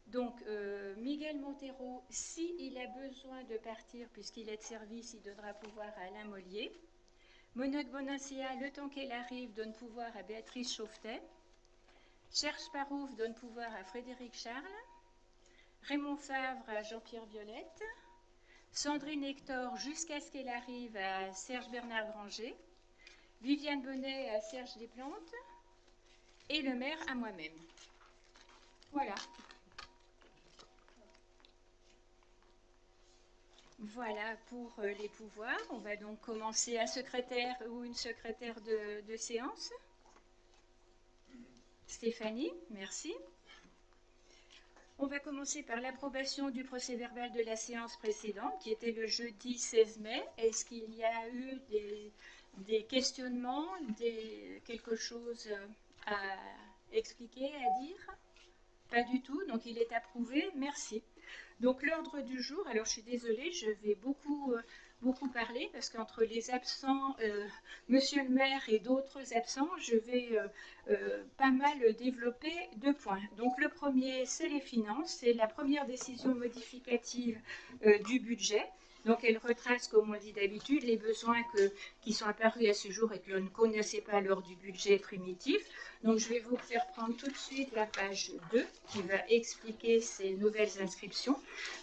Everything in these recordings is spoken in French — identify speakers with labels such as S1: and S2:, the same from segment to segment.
S1: Donc, Miguel Montero, s'il a besoin de partir, puisqu'il est de service, il donnera pouvoir à Alain Mollier. Monique Bonacia, le temps qu'elle arrive, donne pouvoir à Béatrice Chauvetet. Serge Parouf donne pouvoir à Frédéric Charles. Raymond Favre à Jean-Pierre Violette. Sandrine Hector, jusqu'à ce qu'elle arrive, à Serge Bernard Granger. Viviane Bonnet à Serge Desplantes. Et le maire à moi-même. Voilà. Voilà pour les pouvoirs. On va donc commencer un secrétaire ou une secrétaire de séance. Stéphanie, merci. On va commencer par l'approbation du procès-verbal de la séance précédente, qui était le jeudi 16 mai. Est-ce qu'il y a eu des questionnements, quelque chose à expliquer, à dire? Pas du tout, donc il est approuvé. Merci. Donc l'ordre du jour, alors je suis désolée, je vais beaucoup parler parce qu'entre les absents, monsieur le maire et d'autres absents, je vais pas mal développer 2 points. Donc le premier, c'est les finances, c'est la première décision modificative du budget. Donc elle retrace, comme on dit d'habitude, les besoins qui sont apparus à ce jour et que l'on ne connaissait pas lors du budget primitif. Donc je vais vous faire prendre tout de suite la page 2 qui va expliquer ces nouvelles inscriptions.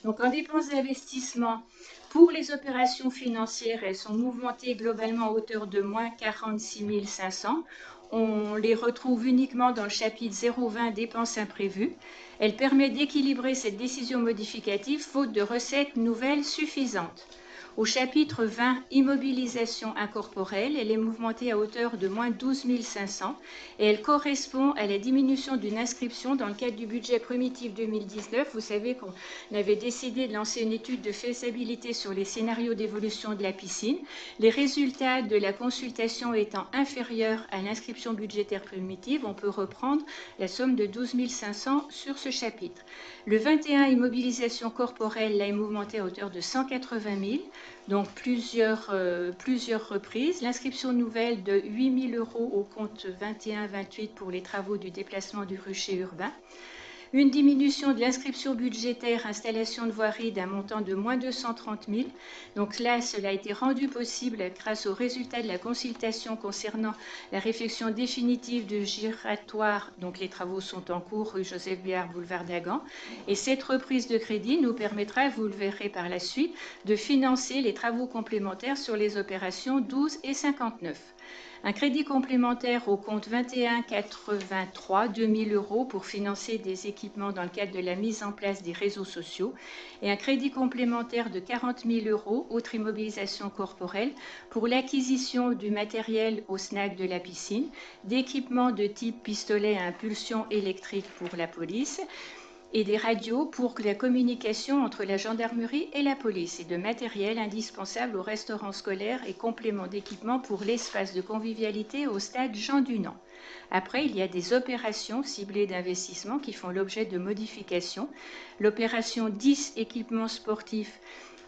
S1: Donc en dépenses d'investissement, pour les opérations financières, elles sont mouvementées globalement à hauteur de moins 46 500. On les retrouve uniquement dans le chapitre 020 dépenses imprévues. Elle permet d'équilibrer cette décision modificative faute de recettes nouvelles suffisantes. Au chapitre 20, immobilisation incorporelle, elle est mouvementée à hauteur de moins 12 500 et elle correspond à la diminution d'une inscription dans le cadre du budget primitif 2019. Vous savez qu'on avait décidé de lancer une étude de faisabilité sur les scénarios d'évolution de la piscine. Les résultats de la consultation étant inférieurs à l'inscription budgétaire primitive, on peut reprendre la somme de 12 500 sur ce chapitre. Le 21, immobilisation corporelle, là est mouvementé à hauteur de 180 000, donc plusieurs reprises. L'inscription nouvelle de 8 000 € au compte 21-28 pour les travaux du déplacement du rucher urbain. Une diminution de l'inscription budgétaire installation de voirie d'un montant de moins 230 000. Donc là, cela a été rendu possible grâce aux résultats de la consultation concernant la réfection définitive du giratoire. Donc les travaux sont en cours, rue Joseph Béard, boulevard d'Agan. Et cette reprise de crédit nous permettra, vous le verrez par la suite, de financer les travaux complémentaires sur les opérations 12 et 59. Un crédit complémentaire au compte 2183, 2 000 € pour financer des équipements dans le cadre de la mise en place des réseaux sociaux et un crédit complémentaire de 40 000 €, autre immobilisation corporelle, pour l'acquisition du matériel au snack de la piscine, d'équipements de type pistolet à impulsion électrique pour la police, et des radios pour la communication entre la gendarmerie et la police et de matériel indispensable au restaurant scolaire et compléments d'équipement pour l'espace de convivialité au stade Jean Dunand. Après, il y a des opérations ciblées d'investissement qui font l'objet de modifications. L'opération 10 équipements sportifs,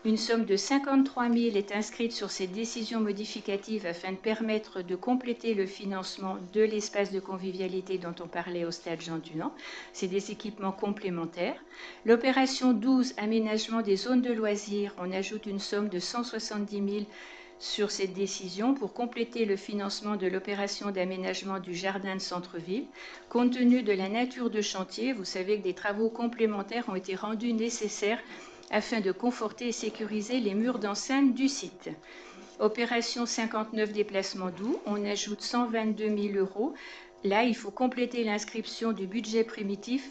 S1: une somme de 53 000 est inscrite sur ces décisions modificatives afin de permettre de compléter le financement de l'espace de convivialité dont on parlait au stade Jean Dunand. C'est des équipements complémentaires. L'opération 12, aménagement des zones de loisirs, on ajoute une somme de 170 000 sur cette décision pour compléter le financement de l'opération d'aménagement du jardin de centre-ville. Compte tenu de la nature de chantier, vous savez que des travaux complémentaires ont été rendus nécessaires afin de conforter et sécuriser les murs d'enceinte du site. Opération 59 déplacements doux, on ajoute 122 000 €. Là, il faut compléter l'inscription du budget primitif.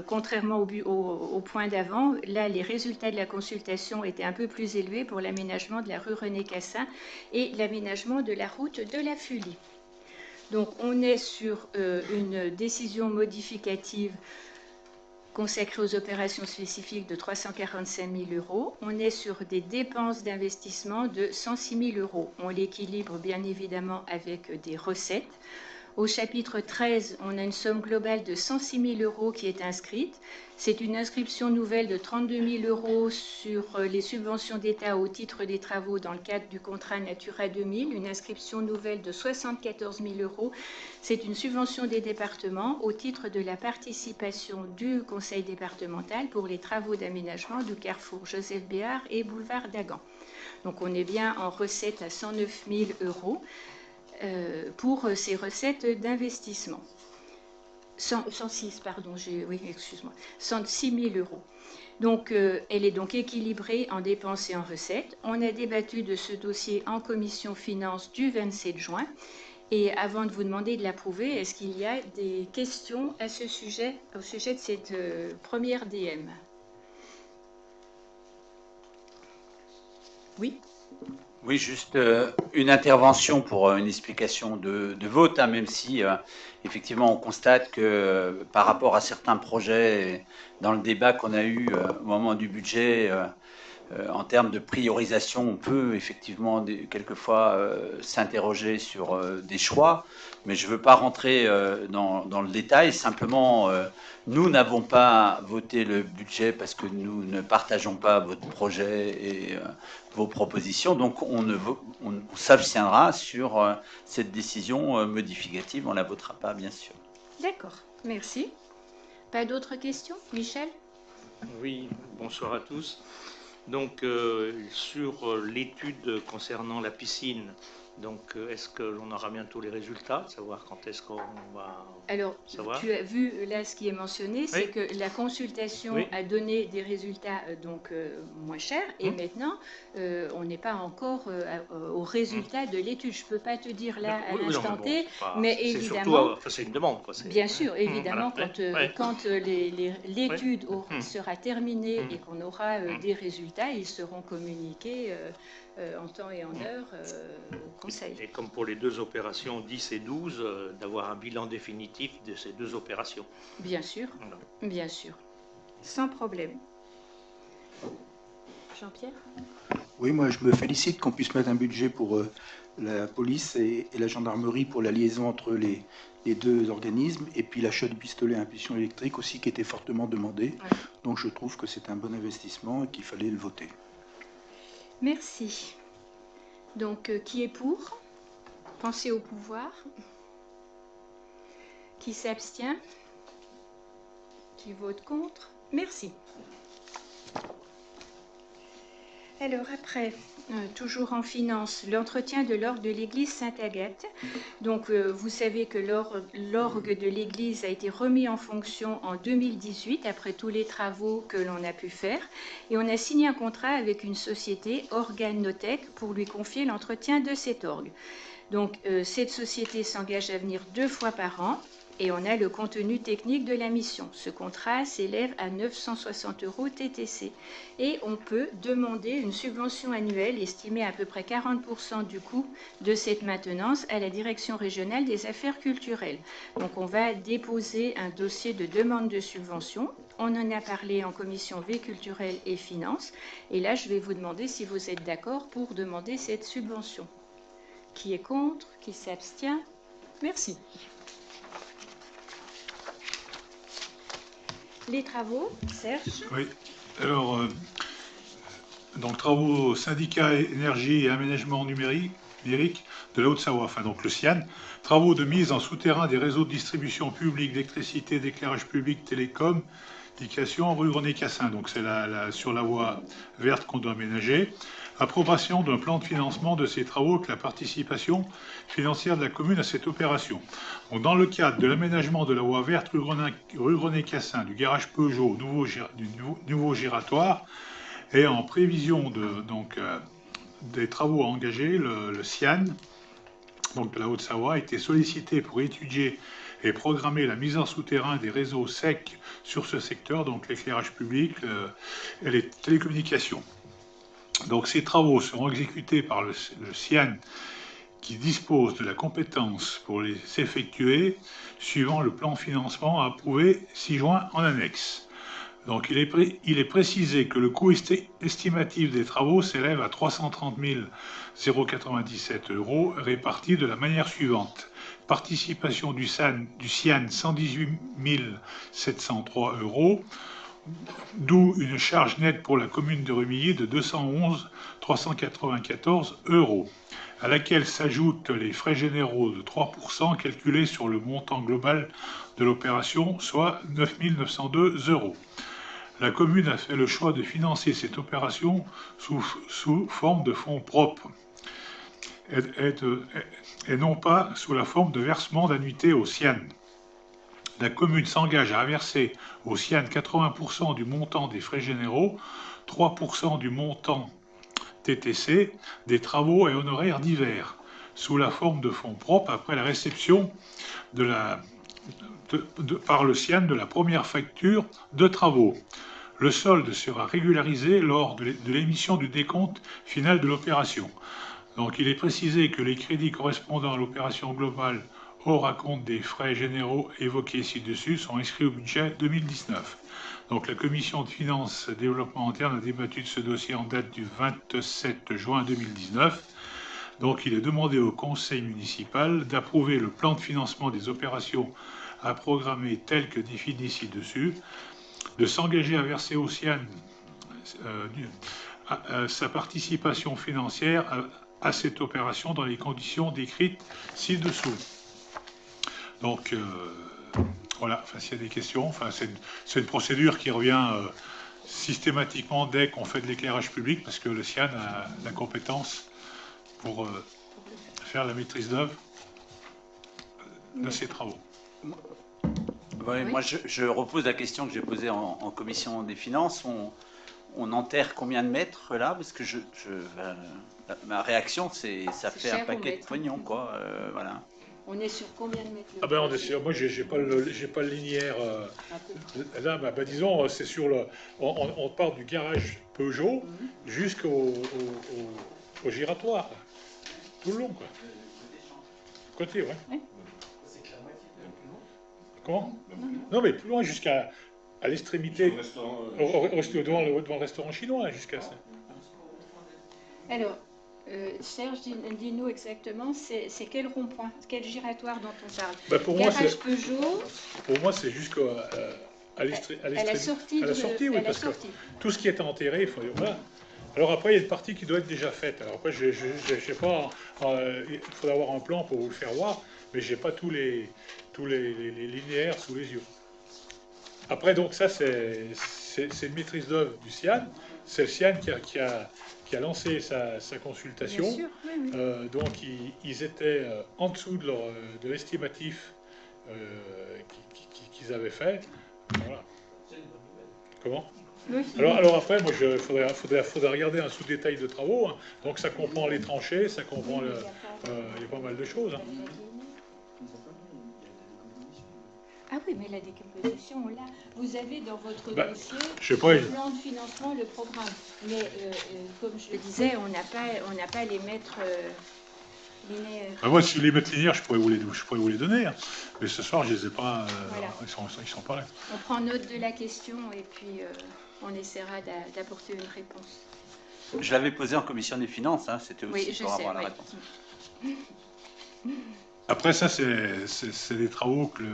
S1: Contrairement au point d'avant, là, les résultats de la consultation étaient un peu plus élevés pour l'aménagement de la rue René Cassin et l'aménagement de la route de la Fulie. Donc, on est sur une décision modificative consacré aux opérations spécifiques de 345 000 €. On est sur des dépenses d'investissement de 106 000 €. On l'équilibre bien évidemment avec des recettes. Au chapitre 13, on a une somme globale de 106 000 € qui est inscrite. C'est une inscription nouvelle de 32 000 € sur les subventions d'État au titre des travaux dans le cadre du contrat Natura 2000. Une inscription nouvelle de 74 000 €. C'est une subvention des départements au titre de la participation du conseil départemental pour les travaux d'aménagement du carrefour Joseph Béard et boulevard Dagan. Donc on est bien en recette à 109 000 € pour ces recettes d'investissement. 106, pardon, oui, excuse-moi, 106 000 €. Donc, elle est donc équilibrée en dépenses et en recettes. On a débattu de ce dossier en commission finances du 27 juin. Et avant de vous demander de l'approuver, est-ce qu'il y a des questions à ce sujet, au sujet de cette première DM? Oui.
S2: Oui, juste une intervention pour une explication de vote, hein, même si effectivement on constate que par rapport à certains projets dans le débat qu'on a eu au moment du budget, en termes de priorisation, on peut effectivement quelquefois s'interroger sur des choix, mais je ne veux pas rentrer dans le détail. Simplement, nous n'avons pas voté le budget parce que nous ne partageons pas votre projet et vos propositions, donc on s'abstiendra sur cette décision modificative. On ne la votera pas, bien sûr.
S1: D'accord, merci. Pas d'autres questions, Michel?
S3: Oui, bonsoir à tous. Donc, sur l'étude concernant la piscine, donc est-ce que l'on aura bientôt les résultats, savoir quand est-ce qu'on va savoir?
S1: Tu as vu là ce qui est mentionné, c'est que la consultation a donné des résultats moins chers, et maintenant on n'est pas encore au résultat de l'étude. Je ne peux pas te dire là à l'instant T, mais évidemment,
S3: c'est une demande, quoi.
S1: Bien sûr, évidemment, quand l'étude sera terminée et qu'on aura des résultats, ils seront communiqués en temps et en heure au Conseil.
S3: Et comme pour les deux opérations 10 et 12, d'avoir un bilan définitif de ces deux opérations.
S1: Bien sûr, bien sûr, sans problème. Jean-Pierre?
S4: Oui, moi je me félicite qu'on puisse mettre un budget pour la police et la gendarmerie pour la liaison entre les deux organismes, et puis l'achat du pistolet à impulsion électrique aussi qui était fortement demandé. Ouais. Donc je trouve que c'est un bon investissement et qu'il fallait le voter.
S1: Merci. Donc qui est pour? Pensez au pouvoir. Qui s'abstient? Qui vote contre? Merci. Alors après, toujours en finance, l'entretien de l'orgue de l'église Sainte-Agathe. Donc vous savez que l'orgue de l'église a été remis en fonction en 2018 après tous les travaux que l'on a pu faire, et on a signé un contrat avec une société, Organotech, pour lui confier l'entretien de cet orgue. Donc cette société s'engage à venir 2 fois par an. Et on a le contenu technique de la mission. Ce contrat s'élève à 960 € TTC. Et on peut demander une subvention annuelle estimée à peu près 40% du coût de cette maintenance à la Direction régionale des affaires culturelles. Donc on va déposer un dossier de demande de subvention. On en a parlé en commission vie culturelle et finances. Et là, je vais vous demander si vous êtes d'accord pour demander cette subvention. Qui est contre? Qui s'abstient? Merci. Les travaux, Serge?
S5: Oui, alors, donc travaux syndicat énergie et aménagement numérique de la Haute-Savoie, enfin donc le SIAN, travaux de mise en souterrain des réseaux de distribution publique d'électricité, d'éclairage public, télécom, indication rue René Cassin, donc c'est sur la voie verte qu'on doit aménager. Approbation d'un plan de financement de ces travaux avec la participation financière de la commune à cette opération. Donc, dans le cadre de l'aménagement de la voie verte rue René Cassin, du garage Peugeot du nouveau giratoire, et en prévision des travaux à engager, le SIAN, donc de la Haute-Savoie, a été sollicité pour étudier et programmer la mise en souterrain des réseaux secs sur ce secteur, donc l'éclairage public et les télécommunications. Donc ces travaux seront exécutés par le SIAN qui dispose de la compétence pour les effectuer suivant le plan de financement approuvé 6 juin en annexe. Donc il est précisé que le coût estimatif des travaux s'élève à 330 097 € répartis de la manière suivante. participation du CIAN 118 703 €, d'où une charge nette pour la commune de Remilly de 211 394 €, à laquelle s'ajoutent les frais généraux de 3% calculés sur le montant global de l'opération, soit 9 902 €. La commune a fait le choix de financer cette opération sous forme de fonds propres et non pas sous la forme de versement d'annuité au CIAN. La commune s'engage à verser au CIAN 80% du montant des frais généraux, 3% du montant TTC, des travaux et honoraires divers, sous la forme de fonds propres après la réception par le CIAN de la première facture de travaux. Le solde sera régularisé lors de l'émission du décompte final de l'opération. Donc il est précisé que les crédits correspondant à l'opération globale au raconte des frais généraux évoqués ci-dessus sont inscrits au budget 2019. Donc la commission de finances et développement interne a débattu de ce dossier en date du 27 juin 2019. Donc il est demandé au conseil municipal d'approuver le plan de financement des opérations à programmer tel que défini ci-dessus, de s'engager à verser au CIAN sa participation financière à cette opération dans les conditions décrites ci-dessous. Donc voilà, s'il y a des questions, c'est une procédure qui revient systématiquement dès qu'on fait de l'éclairage public, parce que le CIAN a la compétence pour faire la maîtrise d'œuvre de ces travaux.
S2: Oui. Moi, je repose la question que j'ai posée en commission des finances. On enterre combien de mètres là? Parce que ma réaction, c'est ça fait un paquet de pognon, quoi. Voilà.
S1: On est sur combien de mètres?
S5: Ah ben on est sur, moi j'ai pas le linéaire là, disons c'est sur le, on part du garage Peugeot jusqu'au giratoire, tout le long, quoi. Côté, ouais.
S1: Oui.
S5: Comment? Non, mais plus loin, jusqu'à l'extrémité, devant le restaurant chinois, jusqu'à ça.
S1: Alors, Serge, dis-nous exactement, c'est quel rond-point, quel giratoire dont on parle?
S5: Pour
S1: Garage Peugeot.
S5: Pour moi, c'est jusqu'à
S1: la sortie,
S5: oui, parce que tout ce qui est enterré, il faut dire, voilà. Alors après, il y a une partie qui doit être déjà faite. Alors après, je sais pas, il faudra avoir un plan pour vous le faire voir, mais j'ai pas tous les linéaires sous les yeux. Après, donc ça, c'est une maîtrise d'œuvre du CIAN. C'est le CIAN qui a lancé sa consultation.
S1: Bien sûr, oui.
S5: Donc ils étaient en dessous de l'estimatif qu'ils avaient fait. Voilà. Comment?
S1: Oui.
S5: Alors après, moi, il faudrait regarder un sous-détail de travaux. Hein. Donc ça comprend les tranchées, ça comprend il y a pas mal de choses. Hein.
S1: Ah oui, mais la décomposition, là, vous avez dans votre dossier
S5: le
S1: plan de financement, le programme. Mais comme je le disais, on n'a pas les mètres linéaires.
S5: Moi, si les mètres linéaires, je pourrais vous les donner. Hein. Mais ce soir, je les ai pas.
S1: Voilà.
S5: Ils sont pas là.
S1: On prend note de la question et puis on essaiera d'apporter une réponse.
S2: Je l'avais posé en commission des finances, hein, c'était aussi pour avoir la réponse.
S5: Après, ça, c'est des travaux que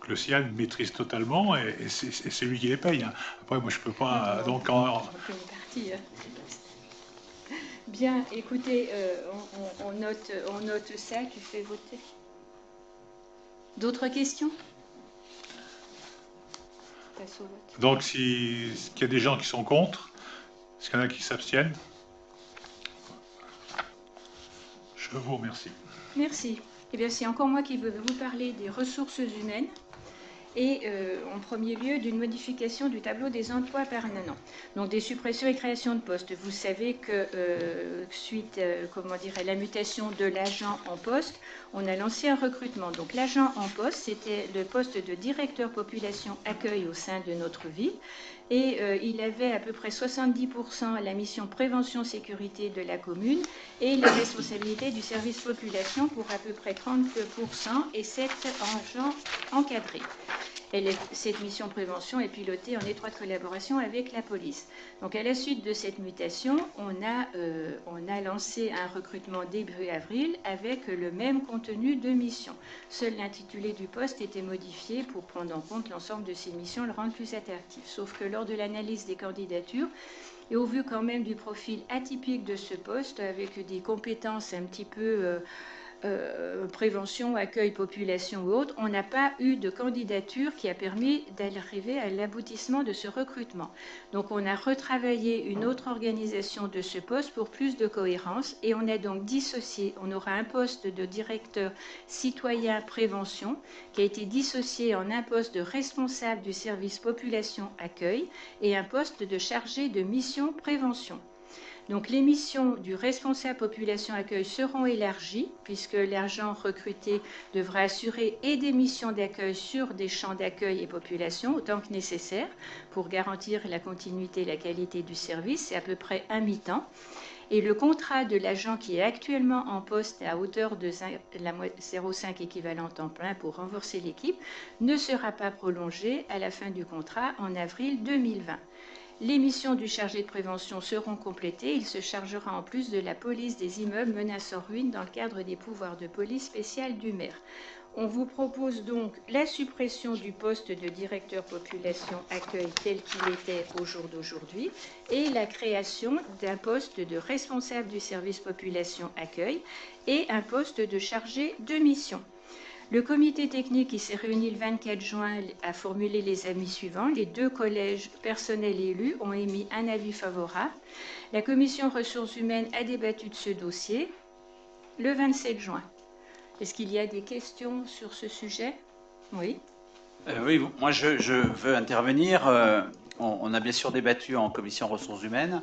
S5: le CIAN maîtrise totalement et c'est lui qui les paye. Hein. Après, moi, je peux pas. Donc,
S1: Bien, écoutez, on note ça, tu fais voter. D'autres questions? Passe au vote.
S5: Donc, s'il y a des gens qui sont contre, est-ce qu'il y en a qui s'abstiennent? Je vous remercie.
S1: Merci. Eh bien, c'est encore moi qui veux vous parler des ressources humaines et en premier lieu d'une modification du tableau des emplois permanents. Donc des suppressions et créations de postes. Vous savez que suite à la mutation de l'agent en poste, on a lancé un recrutement. Donc l'agent en poste, c'était le poste de directeur population accueil au sein de notre ville. Et il avait à peu près 70% la mission prévention-sécurité de la commune et la responsabilité du service population pour à peu près 30% et 7 agents encadrés. Cette mission prévention est pilotée en étroite collaboration avec la police. Donc à la suite de cette mutation, on a lancé un recrutement début avril avec le même contenu de mission. Seul l'intitulé du poste était modifié pour prendre en compte l'ensemble de ces missions, le rendre plus attractif. Sauf que lors de l'analyse des candidatures, et au vu quand même du profil atypique de ce poste, avec des compétences un petit peu prévention, accueil, population ou autre, on n'a pas eu de candidature qui a permis d'arriver à l'aboutissement de ce recrutement. Donc on a retravaillé une autre organisation de ce poste pour plus de cohérence et on a donc dissocié, on aura un poste de directeur citoyen prévention qui a été dissocié en un poste de responsable du service population accueil et un poste de chargé de mission prévention. Donc les missions du responsable population accueil seront élargies puisque l'agent recruté devra assurer et des missions d'accueil sur des champs d'accueil et population autant que nécessaire pour garantir la continuité et la qualité du service. C'est à peu près un mi-temps. Et le contrat de l'agent qui est actuellement en poste à hauteur de 0,5 équivalent temps plein pour renforcer l'équipe ne sera pas prolongé à la fin du contrat en avril 2020. Les missions du chargé de prévention seront complétées. Il se chargera en plus de la police des immeubles menaçant ruine dans le cadre des pouvoirs de police spéciale du maire. On vous propose donc la suppression du poste de directeur population accueil tel qu'il était au jour d'aujourd'hui et la création d'un poste de responsable du service population accueil et un poste de chargé de mission. Le comité technique qui s'est réuni le 24 juin a formulé les avis suivants. Les 2 collèges personnels élus ont émis un avis favorable. La commission ressources humaines a débattu de ce dossier le 27 juin. Est-ce qu'il y a des questions sur ce sujet? Oui.
S2: Oui, moi je veux intervenir. On a bien sûr débattu en commission ressources humaines.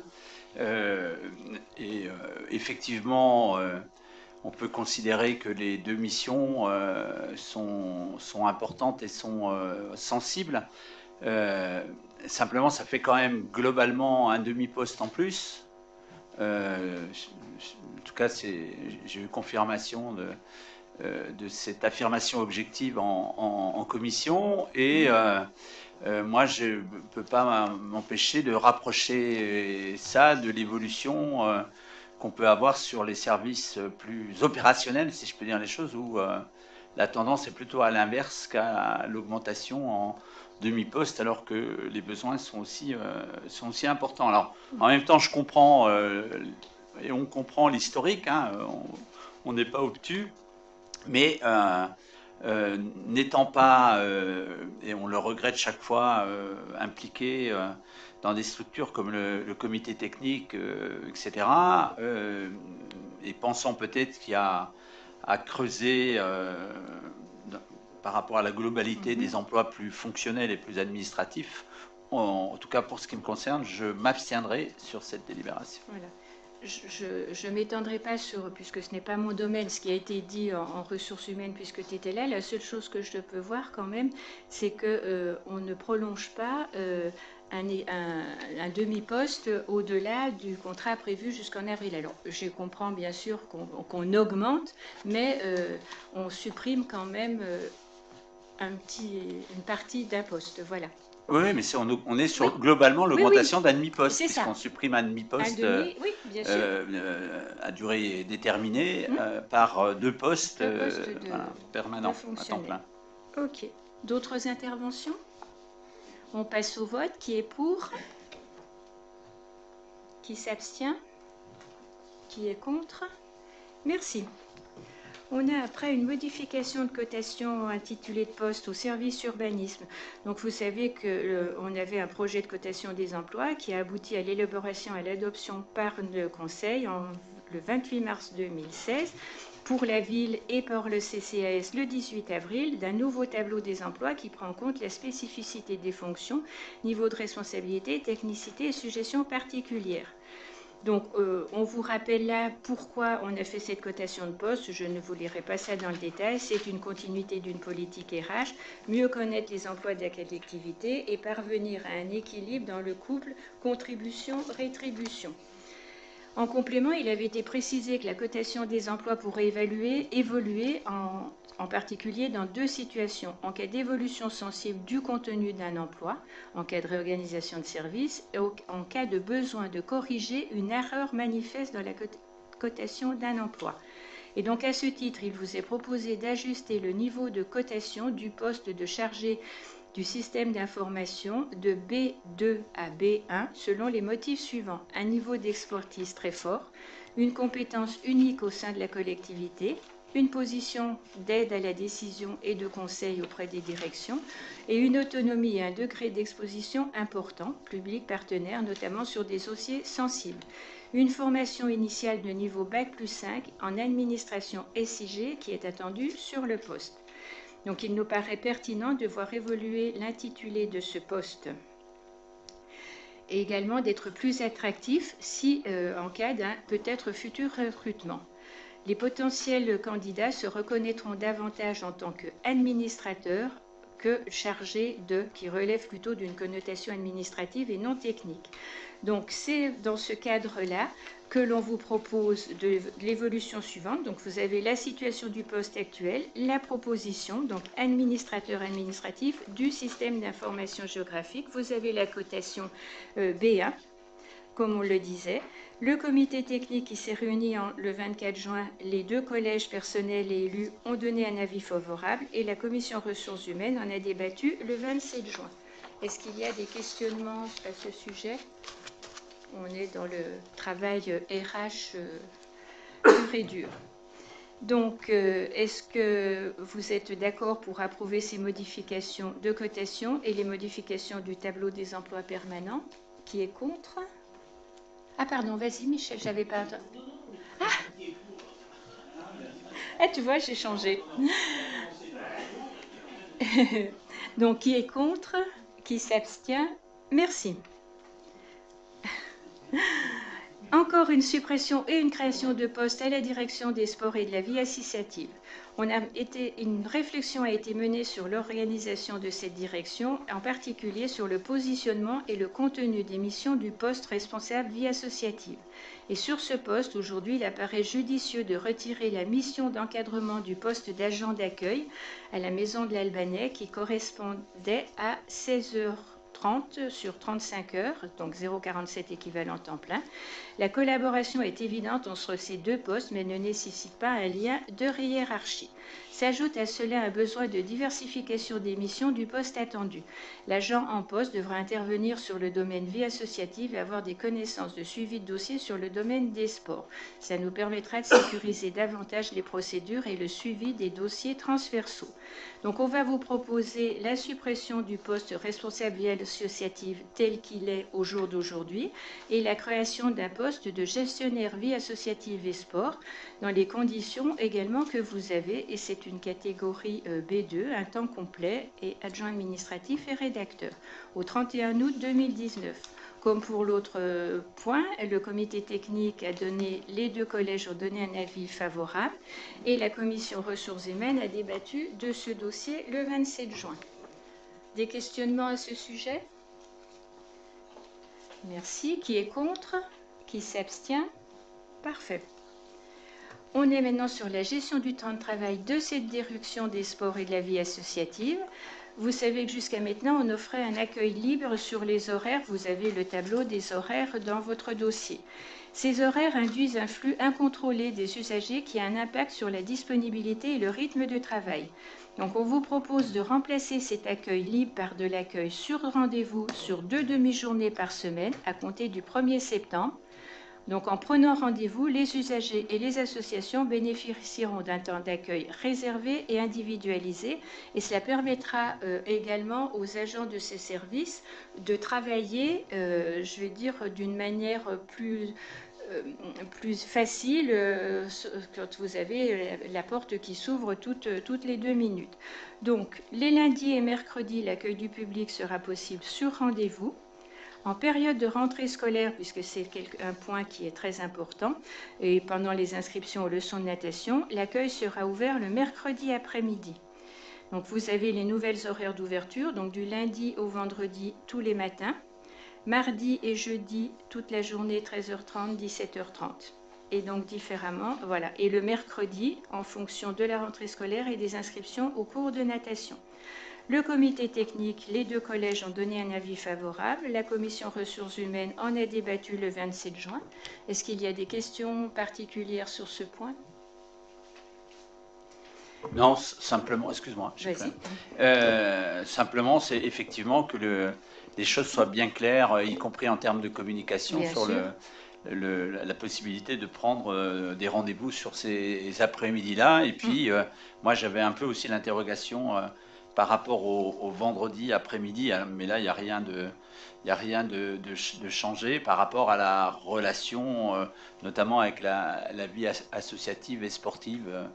S2: Effectivement, on peut considérer que les 2 missions sont importantes et sont sensibles. Simplement, ça fait quand même globalement un demi-poste en plus. En tout cas, j'ai eu confirmation de cette affirmation objective en commission. Et moi, je ne peux pas m'empêcher de rapprocher ça de l'évolution qu'on peut avoir sur les services plus opérationnels, si je peux dire les choses, où la tendance est plutôt à l'inverse qu'à l'augmentation en demi-poste, alors que les besoins sont aussi importants. Alors, en même temps, je comprends, et on comprend l'historique, hein, on n'est pas obtus, mais n'étant pas, et on le regrette chaque fois, impliqué dans des structures comme le comité technique, etc., et pensant peut-être qu'il y a à creuser par rapport à la globalité des emplois plus fonctionnels et plus administratifs, en tout cas pour ce qui me concerne, je m'abstiendrai sur cette délibération.
S1: Voilà. Je ne m'étendrai pas sur, puisque ce n'est pas mon domaine, ce qui a été dit en ressources humaines, puisque tu étais là. La seule chose que je peux voir quand même, c'est qu'on ne prolonge pas un demi-poste au-delà du contrat prévu jusqu'en avril. Alors, je comprends bien sûr qu'on augmente, mais on supprime quand même une partie d'un poste. Voilà.
S2: Oui, mais on est sur globalement l'augmentation d'un demi-poste,
S1: C'est ça.
S2: puisqu'on supprime un demi-poste
S1: oui, bien sûr.
S2: à durée déterminée par 2 postes permanents à temps plein.
S1: Ok. D'autres interventions? On passe au vote. Qui est pour? Qui s'abstient? Qui est contre? Merci. On a après une modification de cotation intitulée de poste au service urbanisme. Donc vous savez qu'on avait un projet de cotation des emplois qui a abouti à l'élaboration et à l'adoption par le Conseil le 28 mars 2016 pour la ville et par le CCAS le 18 avril d'un nouveau tableau des emplois qui prend en compte la spécificité des fonctions, niveau de responsabilité, technicité et suggestions particulières. Donc, on vous rappelle là pourquoi on a fait cette cotation de poste. Je ne vous lirai pas ça dans le détail. C'est une continuité d'une politique RH, mieux connaître les emplois de la collectivité et parvenir à un équilibre dans le couple contribution-rétribution. En complément, il avait été précisé que la cotation des emplois pourrait évoluer en particulier dans 2 situations. En cas d'évolution sensible du contenu d'un emploi, en cas de réorganisation de service, et en cas de besoin de corriger une erreur manifeste dans la cotation d'un emploi. Et donc à ce titre, il vous est proposé d'ajuster le niveau de cotation du poste de chargé du système d'information de B2 à B1 selon les motifs suivants. Un niveau d'expertise très fort, une compétence unique au sein de la collectivité, une position d'aide à la décision et de conseil auprès des directions et une autonomie et un degré d'exposition important, public partenaire, notamment sur des dossiers sensibles. Une formation initiale de niveau Bac+5 en administration SIG qui est attendue sur le poste. Donc il nous paraît pertinent de voir évoluer l'intitulé de ce poste et également d'être plus attractif si en cas d'un peut-être futur recrutement. Les potentiels candidats se reconnaîtront davantage en tant qu'administrateurs que chargés qui relèvent plutôt d'une connotation administrative et non technique. Donc c'est dans ce cadre-là que l'on vous propose de l'évolution suivante. Donc vous avez la situation du poste actuel, la proposition, donc administrateur administratif du système d'information géographique. Vous avez la cotation B1, comme on le disait. Le comité technique qui s'est réuni le 24 juin, les 2 collèges personnels et élus ont donné un avis favorable et la commission ressources humaines en a débattu le 27 juin. Est-ce qu'il y a des questionnements à ce sujet ? On est dans le travail RH pur et dur. Donc, est-ce que vous êtes d'accord pour approuver ces modifications de cotation et les modifications du tableau des emplois permanents? Qui est contre? Ah pardon, vas-y Michel, j'avais pas... Ah, tu vois, j'ai changé. Donc, qui est contre? Qui s'abstient? Merci. Encore une suppression et une création de postes à la direction des sports et de la vie associative. Une réflexion a été menée sur l'organisation de cette direction, en particulier sur le positionnement et le contenu des missions du poste responsable vie associative. Et sur ce poste, aujourd'hui, il apparaît judicieux de retirer la mission d'encadrement du poste d'agent d'accueil à la Maison de l'Albanais qui correspondait à 16h30 sur 35 heures, donc 0,47 équivalent temps plein. La collaboration est évidente entre ces 2 postes, mais ne nécessite pas un lien de hiérarchie. S'ajoute à cela un besoin de diversification des missions du poste attendu. L'agent en poste devra intervenir sur le domaine vie associative et avoir des connaissances de suivi de dossier sur le domaine des sports. Ça nous permettra de sécuriser davantage les procédures et le suivi des dossiers transversaux. Donc on va vous proposer la suppression du poste responsable vie associative tel qu'il est au jour d'aujourd'hui et la création d'un poste de gestionnaire vie associative et sport dans les conditions également que vous avez, et c'est une catégorie B2, un temps complet et adjoint administratif et rédacteur, au 31 août 2019. Comme pour l'autre point, le comité technique a donné, les 2 collèges ont donné un avis favorable et la commission ressources humaines a débattu de ce dossier le 27 juin. Des questionnements à ce sujet? Merci. Qui est contre? Qui s'abstient? Parfait. On est maintenant sur la gestion du temps de travail de cette direction des sports et de la vie associative. Vous savez que jusqu'à maintenant, on offrait un accueil libre sur les horaires. Vous avez le tableau des horaires dans votre dossier. Ces horaires induisent un flux incontrôlé des usagers qui a un impact sur la disponibilité et le rythme de travail. Donc, on vous propose de remplacer cet accueil libre par de l'accueil sur rendez-vous sur 2 demi-journées par semaine à compter du 1er septembre. Donc, en prenant rendez-vous, les usagers et les associations bénéficieront d'un temps d'accueil réservé et individualisé. Et cela permettra également aux agents de ces services de travailler, je vais dire, d'une manière plus facile quand vous avez la porte qui s'ouvre toutes les 2 minutes. Donc, les lundis et mercredis, l'accueil du public sera possible sur rendez-vous. En période de rentrée scolaire, puisque c'est un point qui est très important, et pendant les inscriptions aux leçons de natation, l'accueil sera ouvert le mercredi après-midi. Donc vous avez les nouvelles horaires d'ouverture, donc du lundi au vendredi tous les matins, Mardi et jeudi, toute la journée, 13h30, 17h30. Et donc différemment, voilà. Et le mercredi, en fonction de la rentrée scolaire et des inscriptions au cours de natation. Le comité technique, les 2 collèges ont donné un avis favorable. La commission ressources humaines en a débattu le 27 juin. Est-ce qu'il y a des questions particulières sur ce point?
S2: Non, simplement, excuse-moi. Simplement, c'est effectivement que les choses soient bien claires, y compris en termes de communication,
S1: Bien
S2: sur
S1: sûr.
S2: la possibilité de prendre des rendez-vous sur ces après-midi-là. Et puis, moi, j'avais un peu aussi l'interrogation par rapport au vendredi après-midi, mais là, il n'y a rien de changé par rapport à la relation, notamment avec la vie associative et sportive.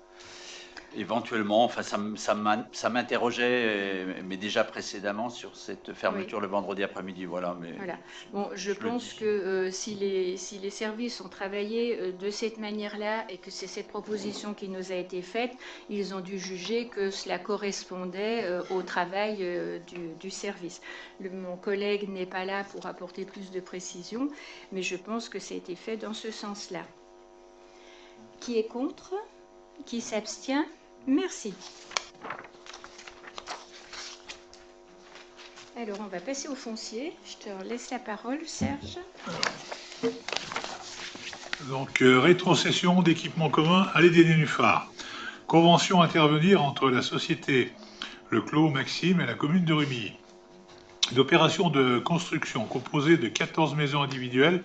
S2: Éventuellement, enfin, ça m'interrogeait, mais déjà précédemment, sur cette fermeture le vendredi après-midi. Voilà. Mais
S1: voilà. Bon, je pense que si les services ont travaillé de cette manière-là et que c'est cette proposition qui nous a été faite, ils ont dû juger que cela correspondait au travail du service. Mon collègue n'est pas là pour apporter plus de précision, mais je pense que ça a été fait dans ce sens-là. Qui est contre? Qui s'abstient? Merci. Alors, on va passer au foncier. Je te laisse la parole, Serge.
S5: Donc, rétrocession d'équipements communs à l'aider des nénuphars. Convention à intervenir entre la société Le Clos Maxime et la commune de Rumilly. L'opération de construction composée de 14 maisons individuelles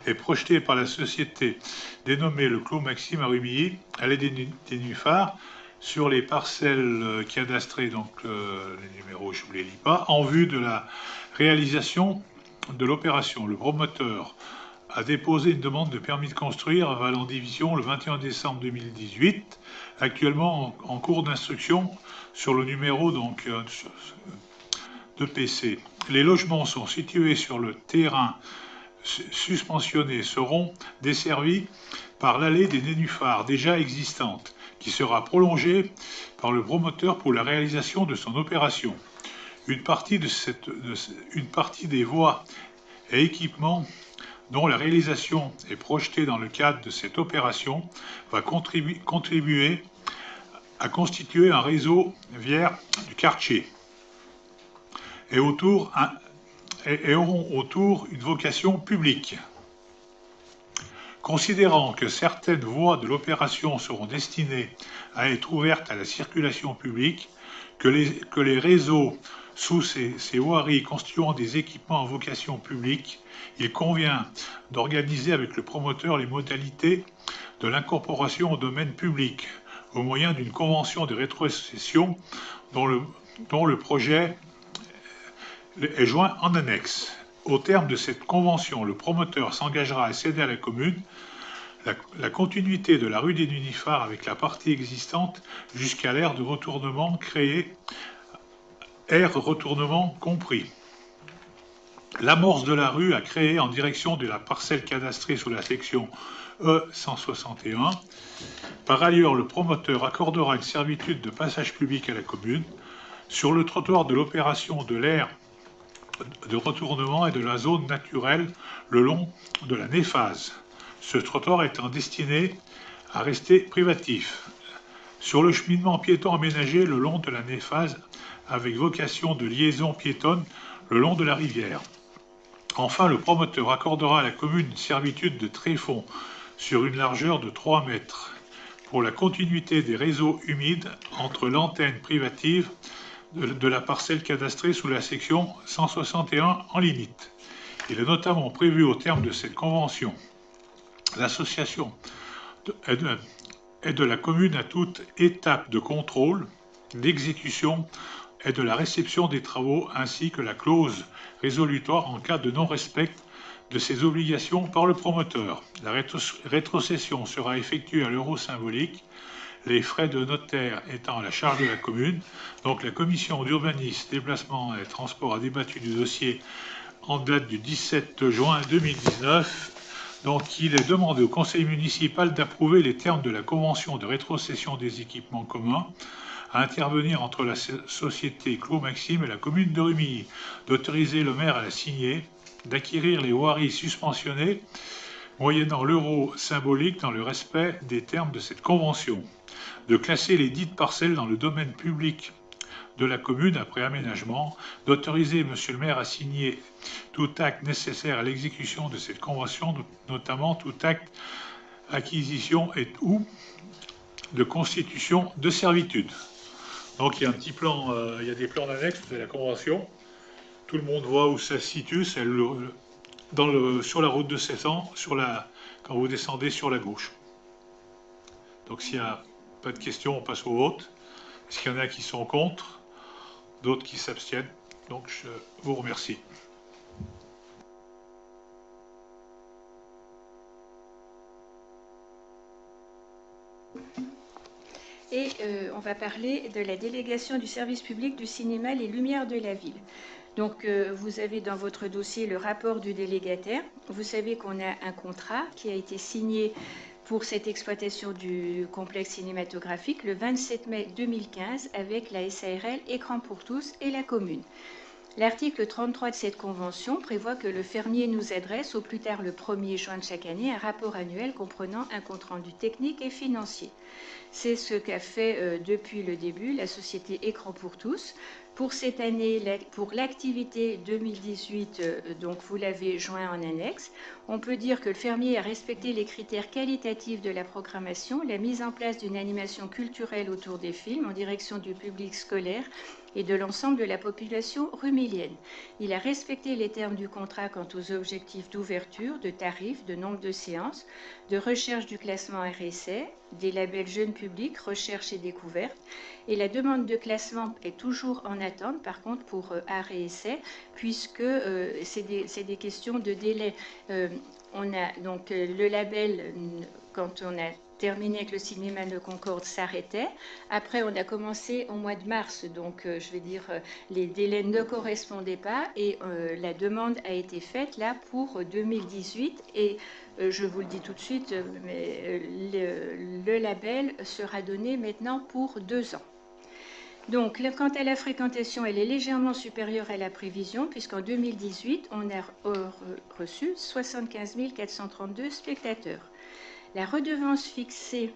S5: est projetée par la société dénommée Le Clos Maxime à Rumilly à l'aider des nénuphars sur les parcelles cadastrées, donc les numéros je ne vous les lis pas, en vue de la réalisation de l'opération. Le promoteur a déposé une demande de permis de construire à Valence-Division le 21 décembre 2018, actuellement en cours d'instruction sur le numéro donc, de PC. Les logements sont situés sur le terrain suspensionné, seront desservis par l'allée des nénuphars déjà existante, qui sera prolongée par le promoteur pour la réalisation de son opération. Une partie des voies et équipements dont la réalisation est projetée dans le cadre de cette opération va contribuer à constituer un réseau viaire du quartier et auront autour une vocation publique. Considérant que certaines voies de l'opération seront destinées à être ouvertes à la circulation publique, que les réseaux sous ces voiries constituant des équipements à vocation publique, il convient d'organiser avec le promoteur les modalités de l'incorporation au domaine public, au moyen d'une convention de rétrocession dont le projet est joint en annexe. Au terme de cette convention, le promoteur s'engagera à céder à la commune la continuité de la rue des Nénuphars avec la partie existante jusqu'à l'aire de retournement créée, aire retournement compris. L'amorce de la rue à créer en direction de la parcelle cadastrée sous la section E161. Par ailleurs, le promoteur accordera une servitude de passage public à la commune sur le trottoir de l'opération de l'aire de retournement et de la zone naturelle le long de la néphase. Ce trottoir étant destiné à rester privatif. Sur le cheminement piéton aménagé le long de la néphase avec vocation de liaison piétonne le long de la rivière. Enfin, le promoteur accordera à la commune une servitude de tréfonds sur une largeur de 3 mètres pour la continuité des réseaux humides entre l'antenne privative de la parcelle cadastrée sous la section 161 en limite. Il est notamment prévu au terme de cette convention l'association est de la commune à toute étape de contrôle, d'exécution et de la réception des travaux ainsi que la clause résolutoire en cas de non-respect de ses obligations par le promoteur. La rétrocession sera effectuée à l'euro symbolique, les frais de notaire étant à la charge de la commune. Donc la commission d'urbanisme, déplacement et transport a débattu du dossier en date du 17 juin 2019. Donc il est demandé au conseil municipal d'approuver les termes de la convention de rétrocession des équipements communs à intervenir entre la société Clos Maxime et la commune de Rumilly, d'autoriser le maire à la signer d'acquérir les voiries suspensionnées moyennant l'euro symbolique dans le respect des termes de cette convention, de classer les dites parcelles dans le domaine public de la commune après aménagement, d'autoriser Monsieur le maire à signer tout acte nécessaire à l'exécution de cette convention, notamment tout acte acquisition et ou de constitution de servitude. Donc il y a un petit plan, il y a des plans annexes de la convention. Tout le monde voit où ça se situe, c'est sur la route de 7 ans, quand vous descendez sur la gauche. Donc s'il n'y a pas de questions, on passe au vote. Est-ce qu'il y en a qui sont contre? D'autres qui s'abstiennent. Donc je vous remercie.
S1: Et on va parler de la délégation du service public du cinéma Les Lumières de la Ville. Donc vous avez dans votre dossier le rapport du délégataire. Vous savez qu'on a un contrat qui a été signé pour cette exploitation du complexe cinématographique le 27 mai 2015 avec la SARL Écran pour tous et la commune. L'article 33 de cette convention prévoit que le fermier nous adresse au plus tard le 1er juin de chaque année un rapport annuel comprenant un compte-rendu technique et financier. C'est ce qu'a fait depuis le début la société Écran pour tous. Pour cette année, pour l'activité 2018, donc vous l'avez joint en annexe, on peut dire que le fermier a respecté les critères qualitatifs de la programmation, la mise en place d'une animation culturelle autour des films en direction du public scolaire et de l'ensemble de la population rumilienne. Il a respecté les termes du contrat quant aux objectifs d'ouverture, de tarifs, de nombre de séances, de recherche du classement RSA, des labels jeunes publics, recherche et découverte. Et la demande de classement est toujours en attente, par contre, pour art et essai, puisque c'est des questions de délai. On a donc le label, quand on a terminé avec le cinéma de Concorde, s'arrêtait. Après, on a commencé au mois de mars, donc je vais dire, les délais ne correspondaient pas et la demande a été faite là pour 2018 et je vous le dis tout de suite, mais le label sera donné maintenant pour 2 ans. Donc, quant à la fréquentation, elle est légèrement supérieure à la prévision, puisqu'en 2018, on a reçu 75 432 spectateurs. La redevance fixée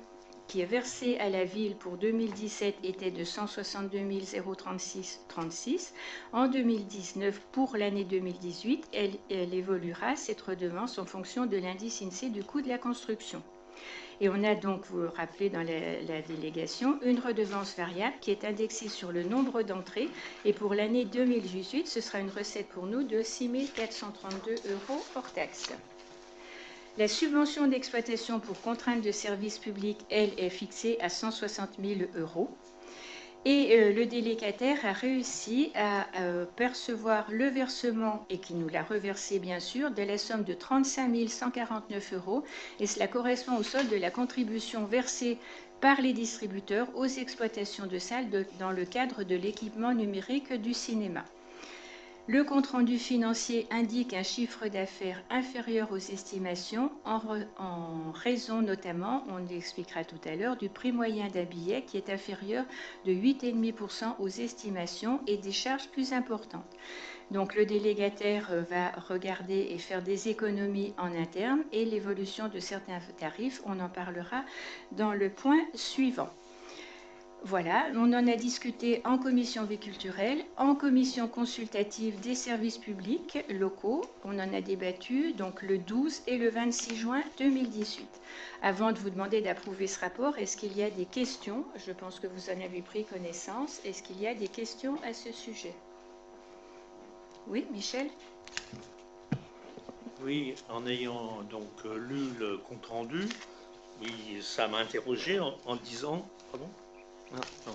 S1: qui est versée à la ville pour 2017 était de 162 036,36. En 2019, pour l'année 2018, elle évoluera, cette redevance, en fonction de l'indice INSEE du coût de la construction. Et on a donc, vous le rappelez dans la délégation, une redevance variable qui est indexée sur le nombre d'entrées. Et pour l'année 2018, ce sera une recette pour nous de 6 432 € hors taxe. La subvention d'exploitation pour contrainte de service public, elle, est fixée à 160 000 €. Et le délégataire a réussi à percevoir le versement, et qui nous l'a reversé bien sûr, de la somme de 35 149 €. Et cela correspond au solde de la contribution versée par les distributeurs aux exploitations de salles dans le cadre de l'équipement numérique du cinéma. Le compte-rendu financier indique un chiffre d'affaires inférieur aux estimations en raison notamment, on l'expliquera tout à l'heure, du prix moyen d'un billet qui est inférieur de 8,5% aux estimations et des charges plus importantes. Donc le délégataire va regarder et faire des économies en interne et l'évolution de certains tarifs, on en parlera dans le point suivant. Voilà, on en a discuté en commission vie culturelle, en commission consultative des services publics locaux. On en a débattu donc le 12 et le 26 juin 2018. Avant de vous demander d'approuver ce rapport, est-ce qu'il y a des questions? Je pense que vous en avez pris connaissance. Est-ce qu'il y a des questions à ce sujet? Oui, Michel?
S3: Oui, en ayant donc lu le compte-rendu, oui, ça m'a interrogé en disant... Pardon ? Non.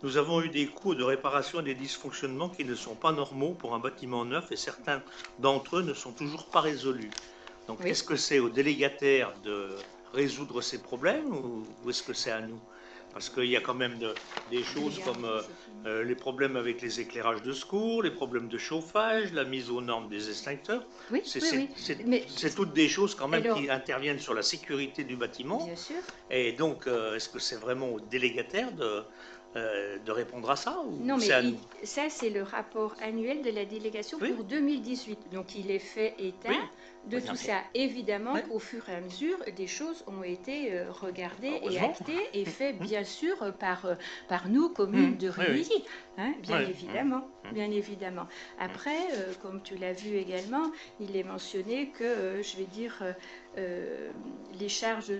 S3: Nous avons eu des coûts de réparation et des dysfonctionnements qui ne sont pas normaux pour un bâtiment neuf et certains d'entre eux ne sont toujours pas résolus. Donc, oui. Est-ce que c'est au délégataire de résoudre ces problèmes ou est-ce que c'est à nous? Parce qu'il y a quand même des choses comme les problèmes avec les éclairages de secours, les problèmes de chauffage, la mise aux normes des extincteurs. Oui, c'est toutes des choses quand même qui interviennent sur la sécurité du bâtiment.
S1: Bien sûr.
S3: Et donc, est-ce que c'est vraiment au délégataire de répondre à ça ou
S1: Non, mais
S3: c'est à nous?
S1: ça, c'est le rapport annuel de la délégation
S3: Oui.
S1: pour 2018. Donc, il est fait état
S3: Oui.
S1: de
S3: Bien
S1: tout
S3: sûr.
S1: ça. Évidemment
S3: Oui.
S1: qu'au fur et à mesure, des choses ont été regardées et
S3: Heureusement.
S1: actées et faites, bien sûr, par nous, communes de
S3: Oui, oui.
S1: Rully. Hein, bien
S3: Oui.
S1: évidemment. Bien évidemment. Après, comme tu l'as vu également, il est mentionné que, je vais dire, les charges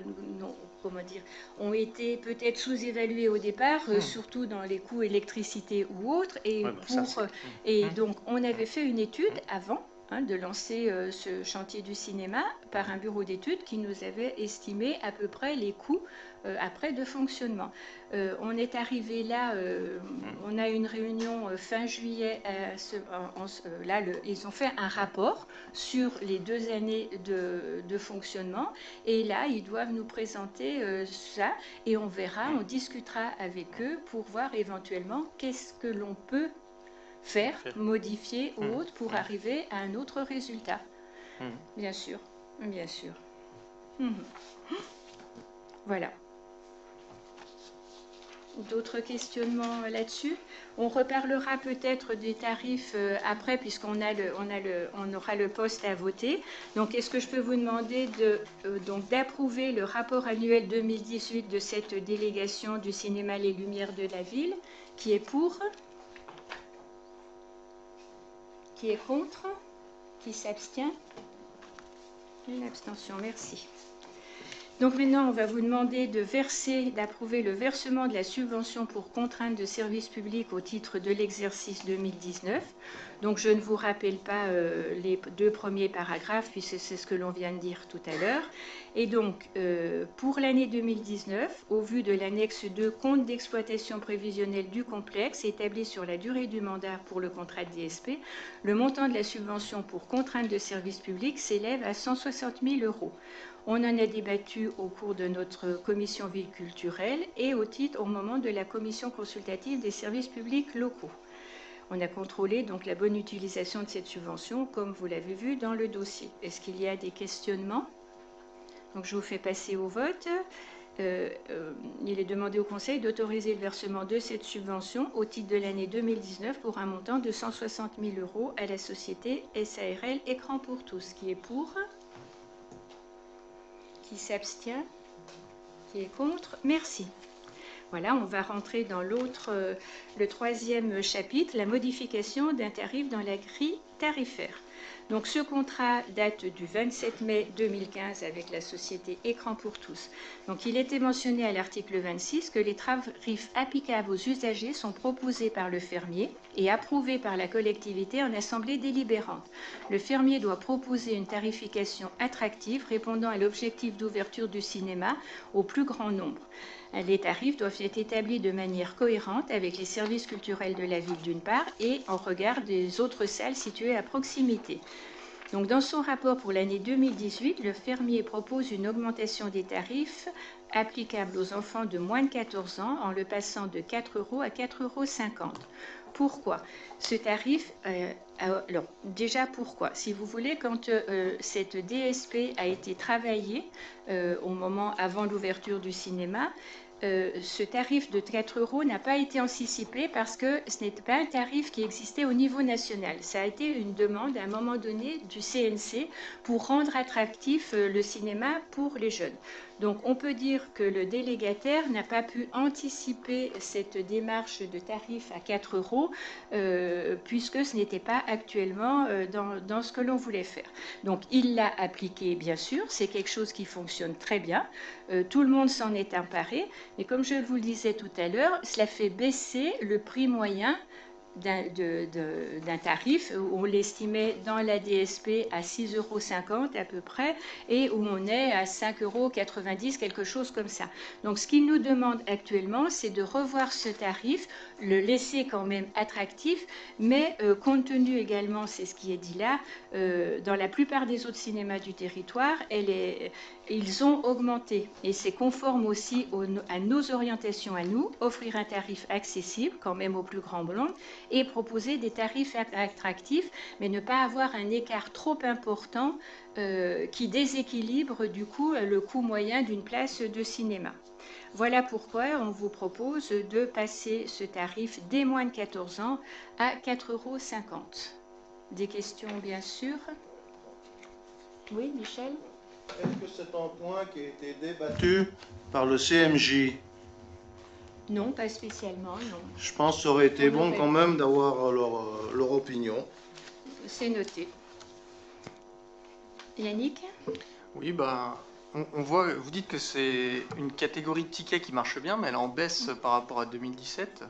S1: comment dire, ont été peut-être sous-évaluées au départ, surtout dans les coûts électricité ou autres. Et,
S3: Ouais, bah, ça, c'est-
S1: et donc, on avait fait une étude avant de lancer ce chantier du cinéma par un bureau d'études qui nous avait estimé à peu près les coûts après de fonctionnement. On est arrivé là, on a une réunion fin juillet, là ils ont fait un rapport sur les 2 années de fonctionnement et là ils doivent nous présenter ça et on verra, on discutera avec eux pour voir éventuellement qu'est-ce que l'on peut faire, modifier ou autre pour arriver à un autre résultat. Bien sûr, bien sûr. Voilà. D'autres questionnements là-dessus? On reparlera peut-être des tarifs après, puisqu'on aura le poste à voter. Donc, est-ce que je peux vous demander d'approuver le rapport annuel 2018 de cette délégation du cinéma Les Lumières de la Ville? Qui est pour? Qui est contre? Qui s'abstient? Une abstention, merci. Donc maintenant, on va vous demander d'approuver le versement de la subvention pour contrainte de service public au titre de l'exercice 2019. Donc je ne vous rappelle pas les 2 premiers paragraphes, puisque c'est ce que l'on vient de dire tout à l'heure. Et donc, pour l'année 2019, au vu de l'annexe 2, compte d'exploitation prévisionnelle du complexe, établi sur la durée du mandat pour le contrat de DSP, le montant de la subvention pour contrainte de service public s'élève à 160 000 €. On en a débattu au cours de notre commission ville culturelle et au moment de la commission consultative des services publics locaux. On a contrôlé donc la bonne utilisation de cette subvention, comme vous l'avez vu dans le dossier. Est-ce qu'il y a des questionnements? Donc je vous fais passer au vote. Il est demandé au Conseil d'autoriser le versement de cette subvention au titre de l'année 2019 pour un montant de 160 000 € à la société SARL Écran pour tous. Qui est pour? Qui s'abstient? Qui est contre? Merci. Voilà, on va rentrer dans le 3e chapitre, la modification d'un tarif dans la grille tarifaire. Donc ce contrat date du 27 mai 2015 avec la société Écran pour tous. Donc il était mentionné à l'article 26 que les tarifs applicables aux usagers sont proposés par le fermier et approuvés par la collectivité en assemblée délibérante. Le fermier doit proposer une tarification attractive répondant à l'objectif d'ouverture du cinéma au plus grand nombre. Les tarifs doivent être établis de manière cohérente avec les services culturels de la ville d'une part et en regard des autres salles situées à proximité. Donc, dans son rapport pour l'année 2018, le fermier propose une augmentation des tarifs applicables aux enfants de moins de 14 ans en le passant de 4 € à 4,50 €. Pourquoi ce tarif alors, déjà, pourquoi? Si vous voulez, quand cette DSP a été travaillée au moment avant l'ouverture du cinéma, ce tarif de 4 € n'a pas été anticipé parce que ce n'était pas un tarif qui existait au niveau national. Ça a été une demande à un moment donné du CNC pour rendre attractif le cinéma pour les jeunes. Donc on peut dire que le délégataire n'a pas pu anticiper cette démarche de tarif à 4 € puisque ce n'était pas actuellement dans ce que l'on voulait faire. Donc il l'a appliqué, bien sûr, c'est quelque chose qui fonctionne très bien. Tout le monde s'en est emparé, mais comme je vous le disais tout à l'heure, cela fait baisser le prix moyen d'un tarif où on l'estimait dans la DSP à 6,50 € à peu près et où on est à 5,90 €, quelque chose comme ça. Donc ce qu'il nous demande actuellement, c'est de revoir ce tarif, le laisser quand même attractif, mais compte tenu également, c'est ce qui est dit là, dans la plupart des autres cinémas du territoire, ils ont augmenté et c'est conforme aussi à nos orientations à nous, offrir un tarif accessible quand même au plus grand nombre et proposer des tarifs attractifs, mais ne pas avoir un écart trop important qui déséquilibre du coup le coût moyen d'une place de cinéma. Voilà pourquoi on vous propose de passer ce tarif dès moins de 14 ans à 4,50 €. Des questions, bien sûr? Oui, Michel?
S6: Est-ce que c'est un point qui a été débattu par le CMJ?
S1: Non, pas spécialement, non.
S6: Je pense que ça aurait été bon quand même d'avoir leur opinion.
S1: C'est noté. Yannick?
S7: Oui, ben, on voit, vous dites que c'est une catégorie de tickets qui marche bien, mais elle est en baisse par rapport à 2017.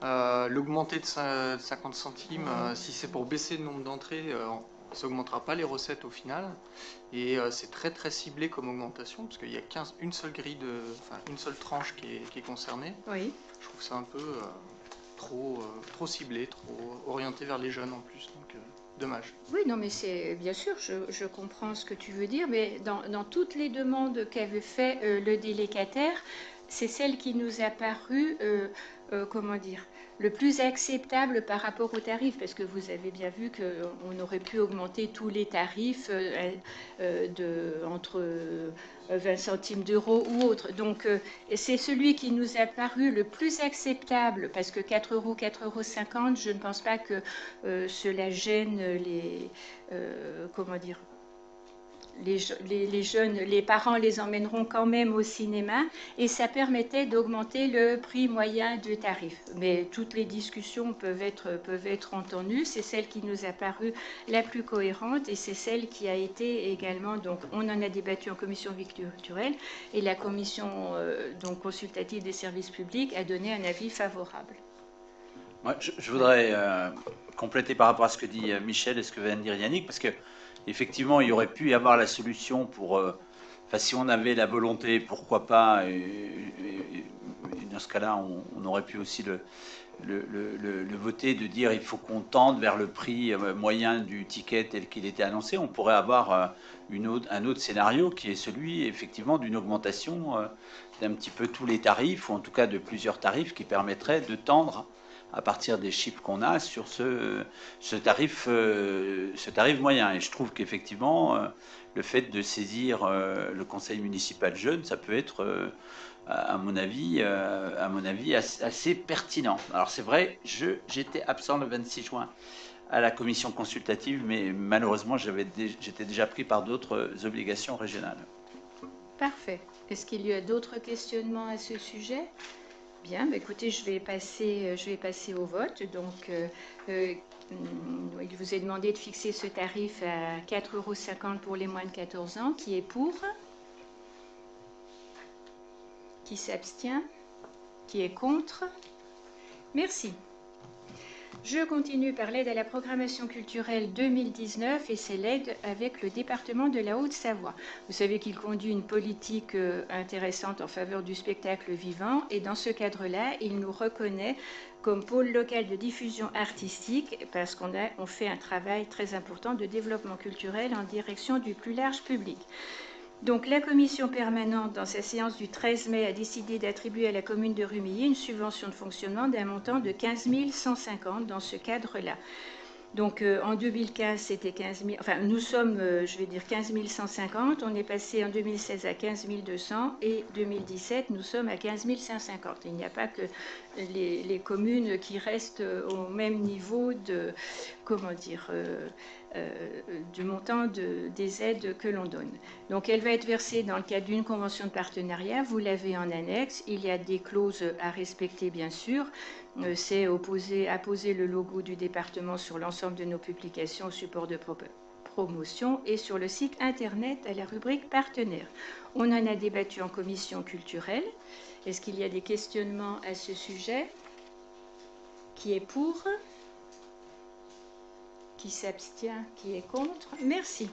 S7: L'augmenter de 50 centimes, si c'est pour baisser le nombre d'entrées, ça n'augmentera pas les recettes au final. Et c'est très très ciblé comme augmentation, parce qu'il y a une seule grille une seule tranche qui est concernée.
S1: Oui.
S7: Je trouve ça un peu trop ciblé, trop orienté vers les jeunes en plus. Donc, dommage.
S1: Oui, non, mais c'est bien sûr, je comprends ce que tu veux dire, mais dans toutes les demandes qu'avait fait le délégataire, c'est celle qui nous a paru, comment dire, le plus acceptable par rapport aux tarifs, parce que vous avez bien vu qu'on aurait pu augmenter tous les tarifs entre 20 centimes d'euros ou autre. Donc, c'est celui qui nous a paru le plus acceptable, parce que 4 €, 4,50 €, je ne pense pas que cela gêne comment dire, les jeunes, les parents les emmèneront quand même au cinéma et ça permettait d'augmenter le prix moyen de tarif. Mais toutes les discussions peuvent être entendues. C'est celle qui nous a paru la plus cohérente et c'est celle qui a été également, donc on en a débattu en commission culturelle et la commission donc consultative des services publics a donné un avis favorable.
S2: Moi, je voudrais compléter par rapport à ce que dit Michel et ce que vient de dire Yannick, parce que effectivement, il y aurait pu y avoir la solution pour, si on avait la volonté, pourquoi pas, et dans ce cas-là, on aurait pu aussi le voter, de dire il faut qu'on tende vers le prix moyen du ticket tel qu'il était annoncé. On pourrait avoir un autre scénario qui est celui effectivement d'une augmentation d'un petit peu tous les tarifs, ou en tout cas de plusieurs tarifs qui permettraient de tendre à partir des chiffres qu'on a sur ce tarif moyen. Et je trouve qu'effectivement, le fait de saisir le conseil municipal jeune, ça peut être, à mon avis, assez pertinent. Alors c'est vrai, j'étais absent le 26 juin à la commission consultative, mais malheureusement, j'étais déjà pris par d'autres obligations régionales.
S1: Parfait. Est-ce qu'il y a d'autres questionnements à ce sujet? Bien, bah écoutez, je vais passer au vote. Donc, il vous est demandé de fixer ce tarif à 4,50 € pour les moins de 14 ans. Qui est pour? Qui s'abstient? Qui est contre? Merci. Je continue par l'aide à la programmation culturelle 2019 et c'est l'aide avec le département de la Haute-Savoie. Vous savez qu'il conduit une politique intéressante en faveur du spectacle vivant et dans ce cadre-là, il nous reconnaît comme pôle local de diffusion artistique parce qu'on fait un travail très important de développement culturel en direction du plus large public. Donc, la commission permanente, dans sa séance du 13 mai, a décidé d'attribuer à la commune de Rumilly une subvention de fonctionnement d'un montant de 15 150 dans ce cadre-là. Donc, en 2015, c'était 15 000, enfin, nous sommes, je vais dire, 15 150. On est passé en 2016 à 15 200 et 2017, nous sommes à 15 150. Il n'y a pas que les communes qui restent au même niveau de, comment dire, du montant des aides que l'on donne. Donc, elle va être versée dans le cadre d'une convention de partenariat. Vous l'avez en annexe. Il y a des clauses à respecter, bien sûr. C'est apposer le logo du département sur l'ensemble de nos publications au support de promotion et sur le site internet à la rubrique partenaires. On en a débattu en commission culturelle. Est-ce qu'il y a des questionnements à ce sujet? Qui est pour? Qui s'abstient? Qui est contre? Merci.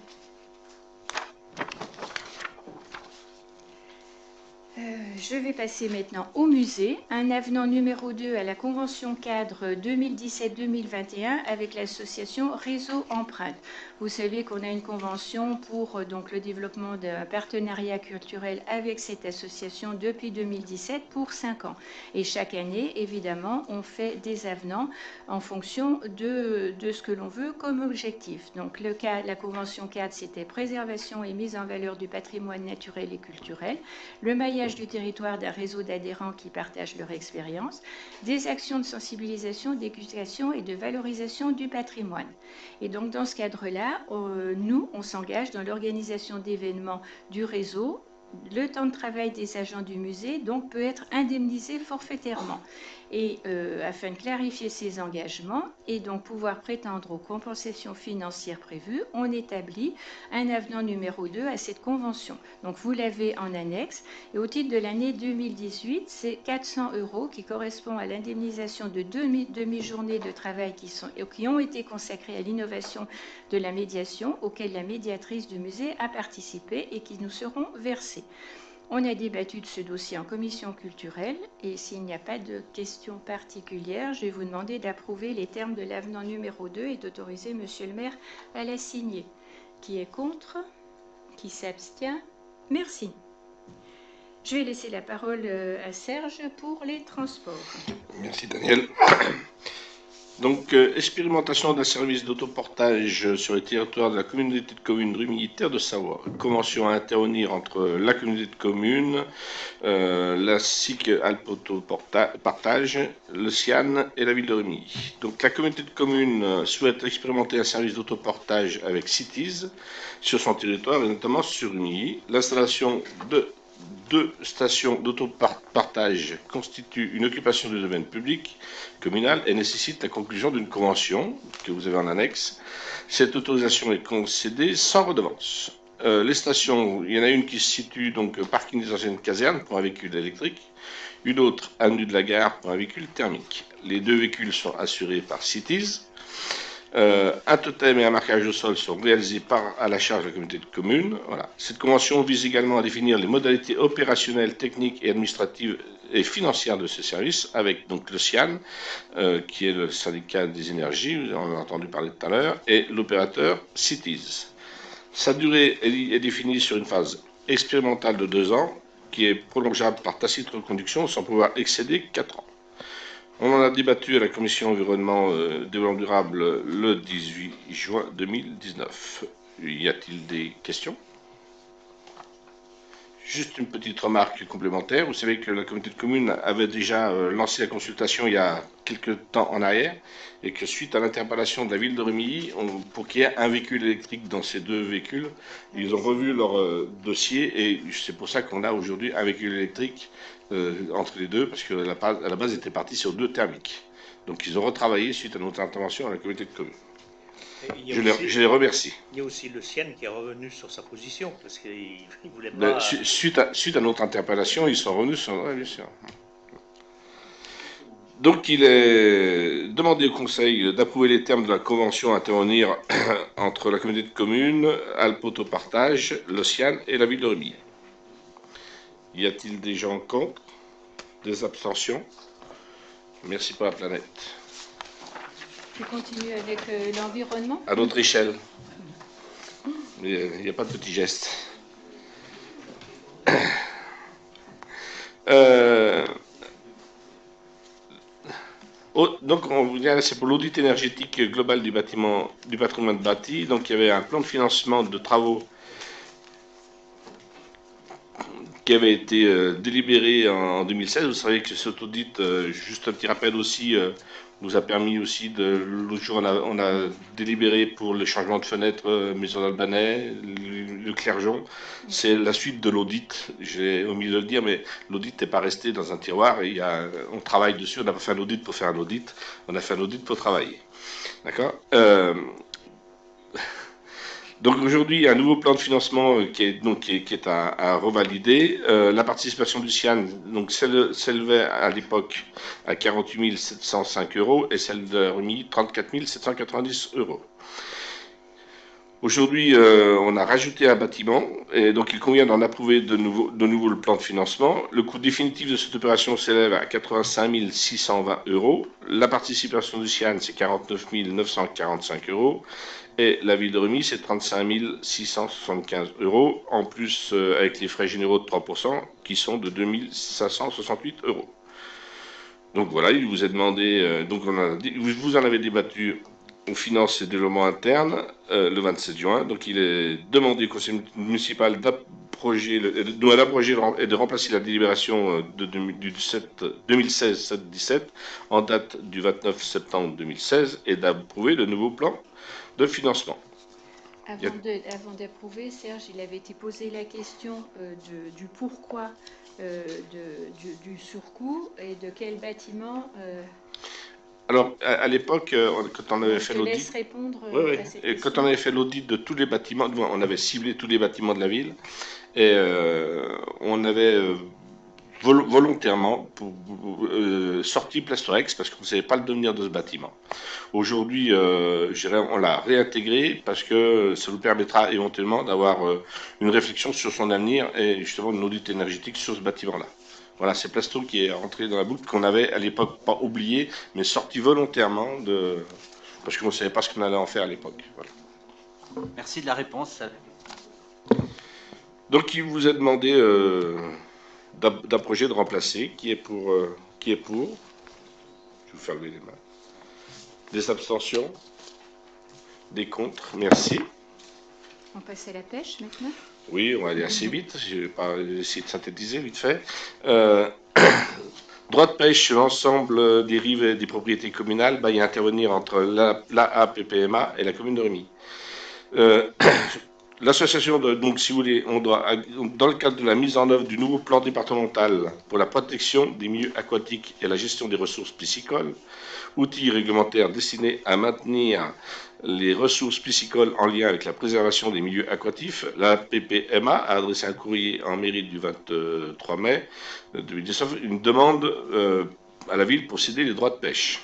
S1: Je vais passer maintenant au musée. Un avenant numéro 2 à la convention cadre 2017-2021 avec l'association Réseau Empreinte. Vous savez qu'on a une convention pour donc, le développement d'un partenariat culturel avec cette association depuis 2017 pour 5 ans. Et chaque année, évidemment, on fait des avenants en fonction de ce que l'on veut comme objectif. Donc la convention cadre, c'était préservation et mise en valeur du patrimoine naturel et culturel, le maillage du territoire d'un réseau d'adhérents qui partagent leur expérience, des actions de sensibilisation, d'éducation et de valorisation du patrimoine. Et donc, dans ce cadre-là, nous, on s'engage dans l'organisation d'événements du réseau. Le temps de travail des agents du musée donc, peut être indemnisé forfaitairement. Et afin de clarifier ces engagements et donc pouvoir prétendre aux compensations financières prévues, on établit un avenant numéro 2 à cette convention. Donc vous l'avez en annexe. Et au titre de l'année 2018, c'est 400 € qui correspond à l'indemnisation de demi-journées de travail qui ont été consacrées à l'innovation de la médiation, auxquelles la médiatrice du musée a participé et qui nous seront versées. On a débattu de ce dossier en commission culturelle et s'il n'y a pas de questions particulières, je vais vous demander d'approuver les termes de l'avenant numéro 2 et d'autoriser Monsieur le maire à la signer. Qui est contre? Qui s'abstient? Merci. Je vais laisser la parole à Serge pour les transports.
S8: Merci Daniel. Donc, expérimentation d'un service d'autoportage sur le territoire de la communauté de communes Rumilly-Terre de Savoie. Convention à intervenir entre la communauté de communes, la SIC Alpes Autopartage, le CIAN et la ville de Rumilly. Donc, la communauté de communes souhaite expérimenter un service d'autoportage avec Cities sur son territoire et notamment sur Rumilly. L'installation de 2 stations d'autopartage constituent une occupation du domaine public communal et nécessite la conclusion d'une convention que vous avez en annexe. Cette autorisation est concédée sans redevance. Les stations, il y en a une qui se situe donc parking des anciennes casernes pour un véhicule électrique, une autre avenue de la Gare pour un véhicule thermique. Les 2 véhicules sont assurés par Cities. Un totem et un marquage au sol sont réalisés à la charge de la communauté de communes. Voilà. Cette convention vise également à définir les modalités opérationnelles, techniques et administratives et financières de ces services avec donc le CIAN, qui est le syndicat des énergies, vous en avez entendu parler tout à l'heure, et l'opérateur Cities. Sa durée est définie sur une phase expérimentale de 2 ans, qui est prolongeable par tacite reconduction sans pouvoir excéder 4 ans. On en a débattu à la commission environnement développement durable le 18 juin 2019. Y a-t-il des questions? Juste une petite remarque complémentaire. Vous savez que la communauté de communes avait déjà lancé la consultation il y a quelques temps en arrière et que suite à l'interpellation de la ville de Rumilly, pour qu'il y ait un véhicule électrique dans ces 2 véhicules, ils ont revu leur dossier et c'est pour ça qu'on a aujourd'hui un véhicule électrique entre les 2 parce qu'à la base était parti sur 2 thermiques. Donc ils ont retravaillé suite à notre intervention à la communauté de communes. Je les remercie.
S3: Il y a aussi le CIAN qui est revenu sur sa position, parce qu'il ne voulait pas...
S8: Suite à notre interpellation, ils sont revenus sur... Oui, bien sûr. Donc, il est demandé au Conseil d'approuver les termes de la convention à intervenir entre la communauté de communes, Alpes Autopartage, le CIAN et la ville de Rumilly. Y a-t-il des gens contre? Des abstentions? Merci pour la planète.
S1: Tu continues avec l'environnement?
S8: À notre échelle. Il n'y a pas de petits gestes. Donc, c'est pour l'audit énergétique global du patrimoine bâti. Donc, il y avait un plan de financement de travaux qui avait été délibéré en 2016. Vous savez que cet audit, juste un petit rappel aussi, nous a permis aussi l'autre jour, on a délibéré pour le changement de fenêtre Maison d'Albanais, le Clergeon. C'est la suite de l'audit. J'ai omis de le dire, mais l'audit n'est pas resté dans un tiroir. On travaille dessus. On n'a pas fait un audit pour faire un audit. On a fait un audit pour travailler. D'accord? Donc aujourd'hui, il y a un nouveau plan de financement qui est à revalider. La participation du CIAN s'élevait à l'époque à 48 705 € et celle de Rumilly 34 790 €. Aujourd'hui, on a rajouté un bâtiment, et donc il convient d'en approuver de nouveau le plan de financement. Le coût définitif de cette opération s'élève à 85 620 €. La participation du CIAN, c'est 49 945 €. Et la ville de Remy, c'est 35 675 €, en plus avec les frais généraux de 3%, qui sont de 2 568 €. Donc voilà, il vous est demandé, vous en avez débattu aux finances et développement interne le 27 juin. Donc il est demandé au conseil municipal d'abroger et de remplacer la délibération du 2016-17 en date du 29 septembre 2016 et d'approuver le nouveau plan de financement.
S1: Avant d'approuver, Serge, il avait été posé la question du pourquoi du surcoût et de quel bâtiment.
S8: Alors, à l'époque, quand on avait fait l'audit,
S1: laisse répondre à cette
S8: et
S1: question.
S8: quand on avait fait l'audit de tous les bâtiments, on avait ciblé tous les bâtiments de la ville, et on avait volontairement sorti Plastorex parce qu'on ne savait pas le devenir de ce bâtiment. Aujourd'hui, on l'a réintégré parce que ça nous permettra éventuellement d'avoir une réflexion sur son avenir et justement une audit énergétique sur ce bâtiment-là. Voilà, c'est Plasto qui est rentré dans la boucle qu'on avait à l'époque pas oublié, mais sorti volontairement parce qu'on ne savait pas ce qu'on allait en faire à l'époque. Voilà.
S2: Merci de la réponse.
S8: Donc, il vous a demandé d'approcher, de remplacer. Qui est pour Je vais vous faire lever les mains. Des abstentions? Des contre? Merci.
S1: On passe à la pêche maintenant.
S8: Oui, on va aller assez vite. Je vais pas essayer de synthétiser vite fait. Droit de pêche sur l'ensemble des rives et des propriétés communales, il y a intervenir entre l'APPMA et la commune de Remy. L'association, donc si vous voulez, dans le cadre de la mise en œuvre du nouveau plan départemental pour la protection des milieux aquatiques et la gestion des ressources piscicoles, outil réglementaire destiné à maintenir les ressources piscicoles en lien avec la préservation des milieux aquatifs, la PPMA a adressé un courrier en mairie du 23 mai 2019, une demande à la ville pour céder les droits de pêche.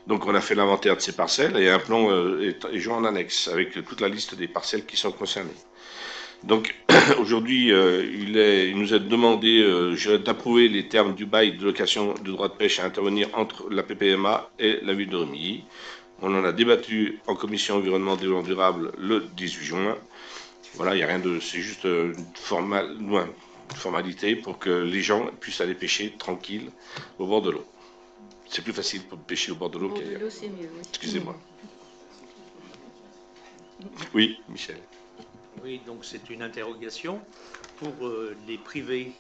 S8: Donc on a fait l'inventaire de ces parcelles et un plan est joint en annexe avec toute la liste des parcelles qui sont concernées. Donc aujourd'hui, il nous est demandé d'approuver les termes du bail de location de droit de pêche à intervenir entre la PPMA et la ville de Remy. On en a débattu en commission environnement et développement durable le 18 juin. Voilà, il n'y a rien de... C'est juste une formalité pour que les gens puissent aller pêcher tranquille au bord de l'eau. C'est plus facile pour pêcher au bord de l'eau qu'ailleurs.
S1: Au bord de l'eau, c'est mieux, oui.
S8: Excusez-moi. Oui, Michel.
S3: Oui, donc c'est une interrogation pour les privés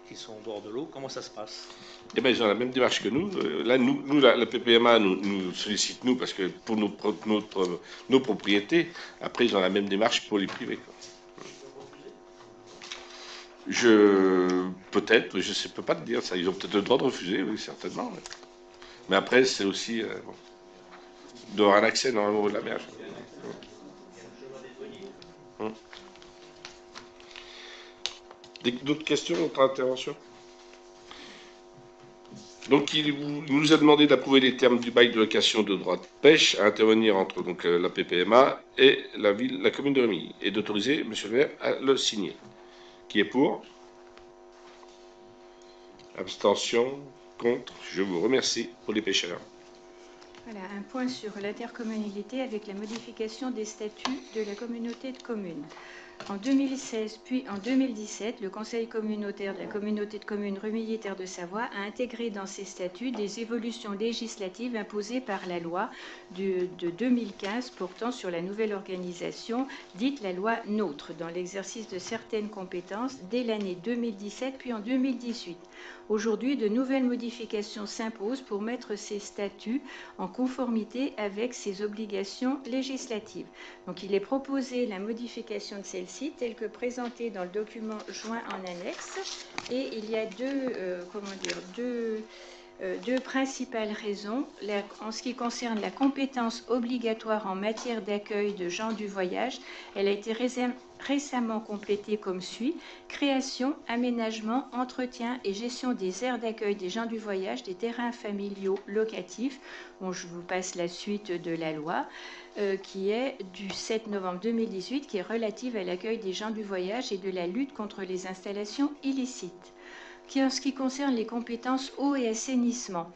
S3: qui sont au bord de l'eau. Comment ça se passe?
S8: Eh bien, ils ont la même démarche que nous. Là, la PPMA nous sollicite, nous, parce que pour nos propriétés, après, ils ont la même démarche pour les privés. Peut-être, je ne peux pas te dire ça. Ils ont peut-être le droit de refuser, oui, certainement. Mais après, c'est aussi d'avoir un accès normalement au de la mer. D'autres questions, d'autres interventions? Donc, il nous a demandé d'approuver les termes du bail de location de droit de pêche à intervenir entre la PPMA et la commune de Remy et d'autoriser M. le maire à le signer. Qui est pour? Abstention? Contre? Je vous remercie pour les pêcheurs.
S1: Voilà, un point sur l'intercommunalité avec la modification des statuts de la communauté de communes. En 2016 puis en 2017, le Conseil communautaire de la communauté de communes Remy-Terre de Savoie a intégré dans ses statuts des évolutions législatives imposées par la loi de 2015 portant sur la nouvelle organisation, dite la loi NOTRe, dans l'exercice de certaines compétences dès l'année 2017 puis en 2018. Aujourd'hui, de nouvelles modifications s'imposent pour mettre ces statuts en conformité avec ces obligations législatives. Donc, il est proposé la modification de celle-ci, telle que présentée dans le document joint en annexe. Et il y a deux Deux principales raisons. En ce qui concerne la compétence obligatoire en matière d'accueil de gens du voyage, elle a été récemment complétée comme suit: création, aménagement, entretien et gestion des aires d'accueil des gens du voyage, des terrains familiaux locatifs. Bon, je vous passe la suite de la loi qui est du 7 novembre 2018, qui est relative à l'accueil des gens du voyage et de la lutte contre les installations illicites. En ce qui concerne les compétences eau et assainissement,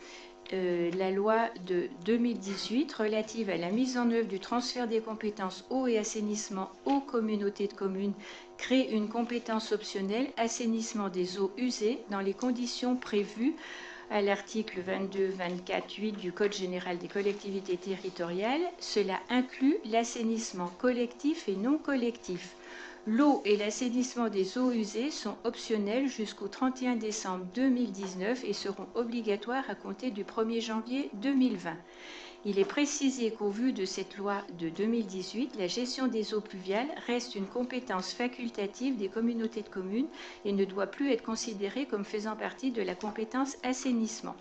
S1: la loi de 2018 relative à la mise en œuvre du transfert des compétences eau et assainissement aux communautés de communes crée une compétence optionnelle assainissement des eaux usées dans les conditions prévues à l'article 22-24-8 du Code général des collectivités territoriales. Cela inclut l'assainissement collectif et non collectif. L'eau et l'assainissement des eaux usées sont optionnels jusqu'au 31 décembre 2019 et seront obligatoires à compter du 1er janvier 2020. Il est précisé qu'au vu de cette loi de 2018, la gestion des eaux pluviales reste une compétence facultative des communautés de communes et ne doit plus être considérée comme faisant partie de la compétence assainissement.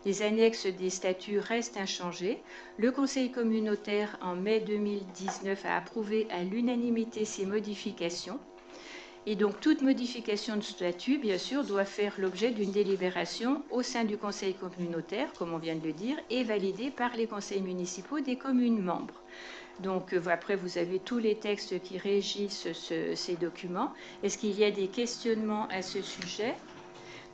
S1: Les annexes des statuts restent inchangées. Le Conseil communautaire, en mai 2019, a approuvé à l'unanimité ces modifications. Et donc, toute modification de statut, bien sûr, doit faire l'objet d'une délibération au sein du Conseil communautaire, comme on vient de le dire, et validée par les conseils municipaux des communes membres. Donc, après, vous avez tous les textes qui régissent ces documents. Est-ce qu'il y a des questionnements à ce sujet ?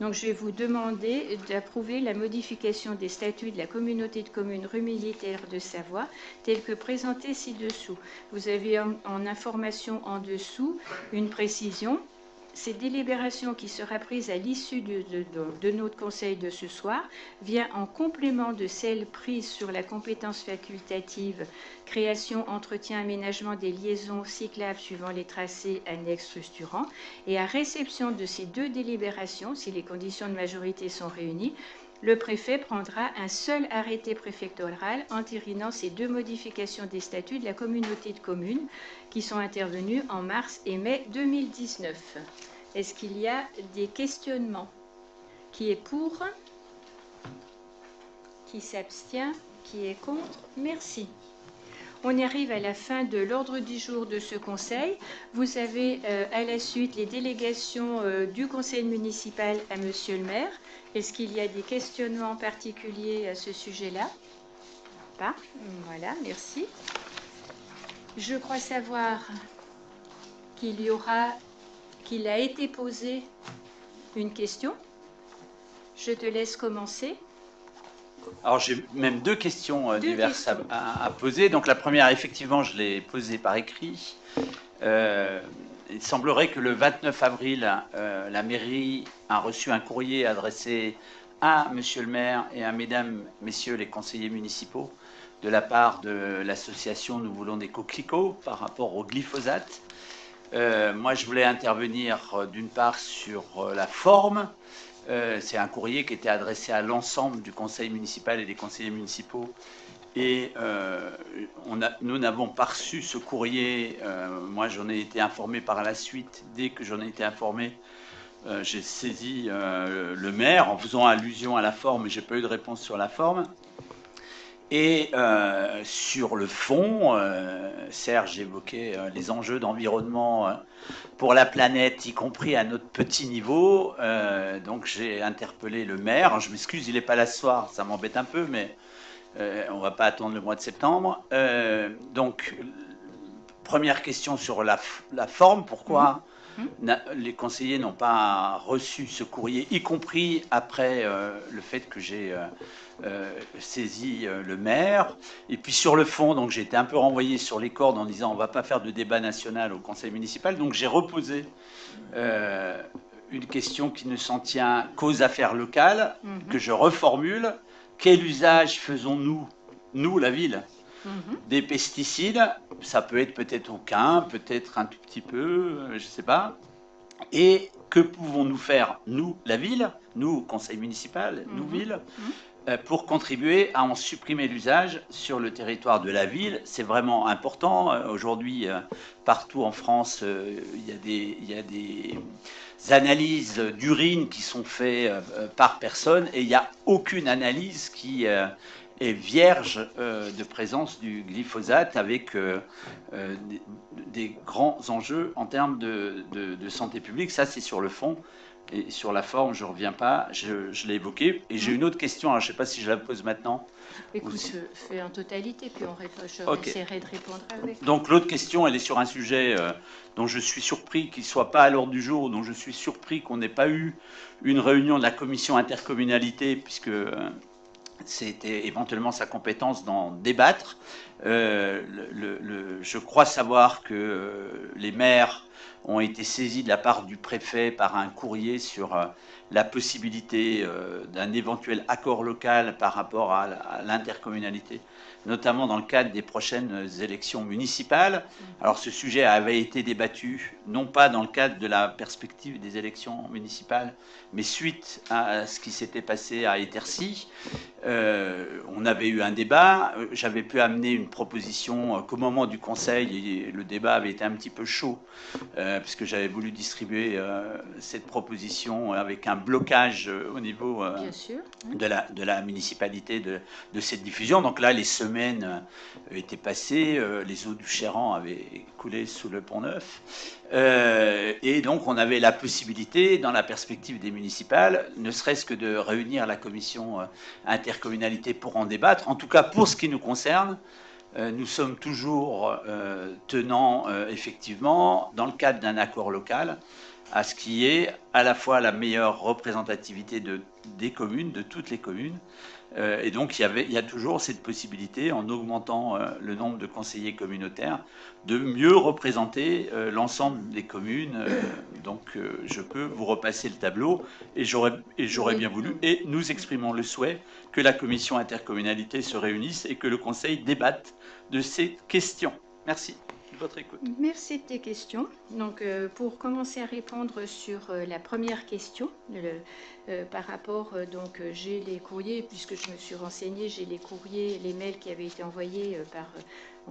S1: Donc, je vais vous demander d'approuver la modification des statuts de la communauté de communes rue Militaire de Savoie, telle que présentée ci-dessous. Vous avez en information en dessous une précision. Cette délibération qui sera prise à l'issue de notre conseil de ce soir vient en complément de celle prise sur la compétence facultative création, entretien, aménagement des liaisons cyclables suivant les tracés annexes structurants. Et à réception de ces deux délibérations, si les conditions de majorité sont réunies, le préfet prendra un seul arrêté préfectoral entérinant ces deux modifications des statuts de la communauté de communes qui sont intervenues en mars et mai 2019. Est-ce qu'il y a des questionnements? Qui est pour? Qui s'abstient? Qui est contre? Merci. On arrive à la fin de l'ordre du jour de ce conseil. Vous avez à la suite les délégations du conseil municipal à monsieur le maire. Est-ce qu'il y a des questionnements particuliers à ce sujet-là? Pas. Voilà, merci. Je crois savoir qu'il a été posé une question. Je te laisse commencer.
S2: Alors j'ai même deux questions diverses à poser. Donc la première, effectivement, je l'ai posée par écrit. Il semblerait que le 29 avril, la mairie a reçu un courrier adressé à monsieur le maire et à mesdames, messieurs les conseillers municipaux de la part de l'association Nous voulons des coquelicots par rapport au glyphosate. Moi, je voulais intervenir d'une part sur la forme. C'est un courrier qui était adressé à l'ensemble du conseil municipal et des conseillers municipaux. Et nous n'avons pas reçu ce courrier. Moi, j'en ai été informé par la suite. Dès que j'en ai été informé, j'ai saisi le maire en faisant allusion à la forme, mais je n'ai pas eu de réponse sur la forme. Et sur le fond, Serge évoquait les enjeux d'environnement pour la planète, y compris à notre petit niveau. Donc j'ai interpellé le maire. Je m'excuse, il n'est pas là ce soir, ça m'embête un peu, mais on ne va pas attendre le mois de septembre. Donc, première question sur la forme, pourquoi les conseillers n'ont pas reçu ce courrier, y compris après le fait que j'ai saisi le maire. Et puis sur le fond, donc j'ai été un peu renvoyé sur les cordes en disant on ne va pas faire de débat national au conseil municipal. Donc j'ai reposé une question qui ne s'en tient qu'aux affaires locales, que je reformule. Quel usage faisons-nous, nous, la ville, des pesticides? Ça peut être peut-être aucun, peut-être un tout petit peu, je ne sais pas. Et que pouvons-nous faire, nous, la ville, nous, conseil municipal, nous, ville, pour contribuer à en supprimer l'usage sur le territoire de la ville. C'est vraiment important. Aujourd'hui, partout en France, il y a des analyses d'urine qui sont faites par personne et il n'y a aucune analyse qui est vierge de présence du glyphosate avec des grands enjeux en termes de santé publique. Ça, c'est sur le fond. Et sur la forme, je ne reviens pas, je l'ai évoqué. Et j'ai une autre question, alors je ne sais pas si je la pose maintenant.
S1: Écoute, fais en totalité, puis
S2: Ok.
S1: essaierai de répondre avec.
S2: Donc l'autre question, elle est sur un sujet dont je suis surpris qu'il ne soit pas à l'ordre du jour, dont je suis surpris qu'on n'ait pas eu une réunion de la commission intercommunalité, puisque c'était éventuellement sa compétence d'en débattre. Je crois savoir que les maires ont été saisis de la part du préfet par un courrier sur la possibilité d'un éventuel accord local par rapport à l'intercommunalité, notamment dans le cadre des prochaines élections municipales. Alors ce sujet avait été débattu, non pas dans le cadre de la perspective des élections municipales, mais suite à ce qui s'était passé à Étercy. On avait eu un débat, j'avais pu amener une proposition qu'au moment du conseil, le débat avait été un petit peu chaud, puisque j'avais voulu distribuer cette proposition avec un blocage au niveau
S1: Bien sûr.
S2: de la municipalité de cette diffusion. Donc là, les semaines étaient passées, les eaux du Chéran avaient coulé sous le Pont-Neuf, et donc on avait la possibilité, dans la perspective des municipales, ne serait-ce que de réunir la commission intercommunalité pour en débattre. En tout cas, pour ce qui nous concerne, nous sommes toujours tenants, effectivement, dans le cadre d'un accord local, à ce qui est à la fois la meilleure représentativité des communes, de toutes les communes. Et donc, il y a toujours cette possibilité, en augmentant le nombre de conseillers communautaires, de mieux représenter l'ensemble des communes. Donc, je peux vous repasser le tableau, et j'aurais bien voulu, et nous exprimons le souhait que la commission intercommunalité se réunisse et que le conseil débatte de ces questions. Merci de votre écoute.
S1: Merci de tes questions. Donc, pour commencer à répondre sur la première question, par rapport, donc j'ai les courriers, puisque je me suis renseignée, j'ai les courriers, les mails qui avaient été envoyés par,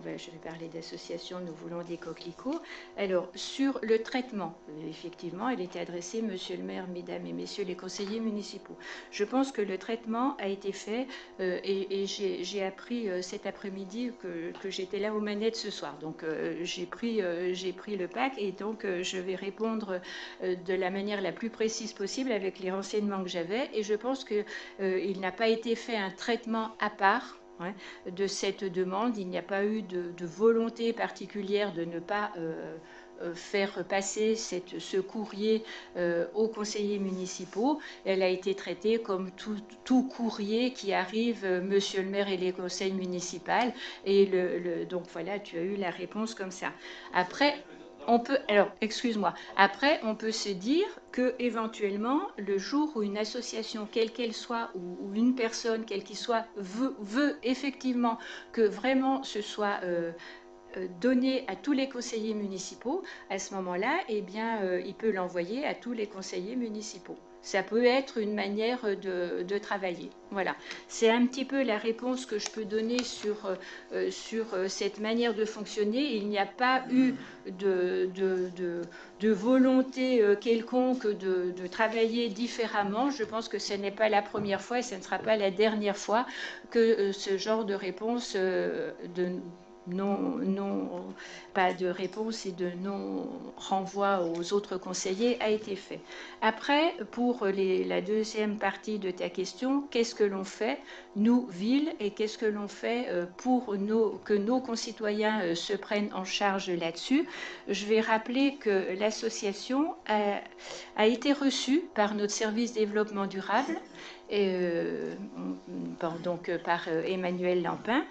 S1: je vais parler d'association Nous voulons des coquelicots. Alors, sur le traitement, effectivement, elle était adressée, monsieur le maire, mesdames et messieurs les conseillers municipaux. Je pense que le traitement a été fait et j'ai appris cet après-midi que j'étais là aux manettes ce soir. Donc, j'ai pris le pack et donc je vais répondre de la manière la plus précise possible avec les renseignements que j'avais. Et je pense qu'il n'a pas été fait un traitement à part de cette demande. Il n'y a pas eu de volonté particulière de ne pas faire passer ce courrier aux conseillers municipaux. Elle a été traitée comme tout courrier qui arrive, monsieur le maire et les conseils municipaux. Et donc voilà, tu as eu la réponse comme ça. Après, après, on peut se dire que éventuellement, le jour où une association, quelle qu'elle soit, ou une personne, quelle qu'elle soit, veut effectivement que vraiment ce soit donné à tous les conseillers municipaux, à ce moment-là, eh bien, il peut l'envoyer à tous les conseillers municipaux. Ça peut être une manière de travailler. Voilà, c'est un petit peu la réponse que je peux donner sur cette manière de fonctionner. Il n'y a pas eu de volonté quelconque de travailler différemment. Je pense que ce n'est pas la première fois et ce ne sera pas la dernière fois que ce genre de réponse pas de réponse et de non-renvoi aux autres conseillers a été fait. Après, pour la deuxième partie de ta question, qu'est-ce que l'on fait, nous, ville, et qu'est-ce que l'on fait pour que nos concitoyens se prennent en charge là-dessus? Je vais rappeler que l'association a été reçue par notre service développement durable, donc par Emmanuel Lampin,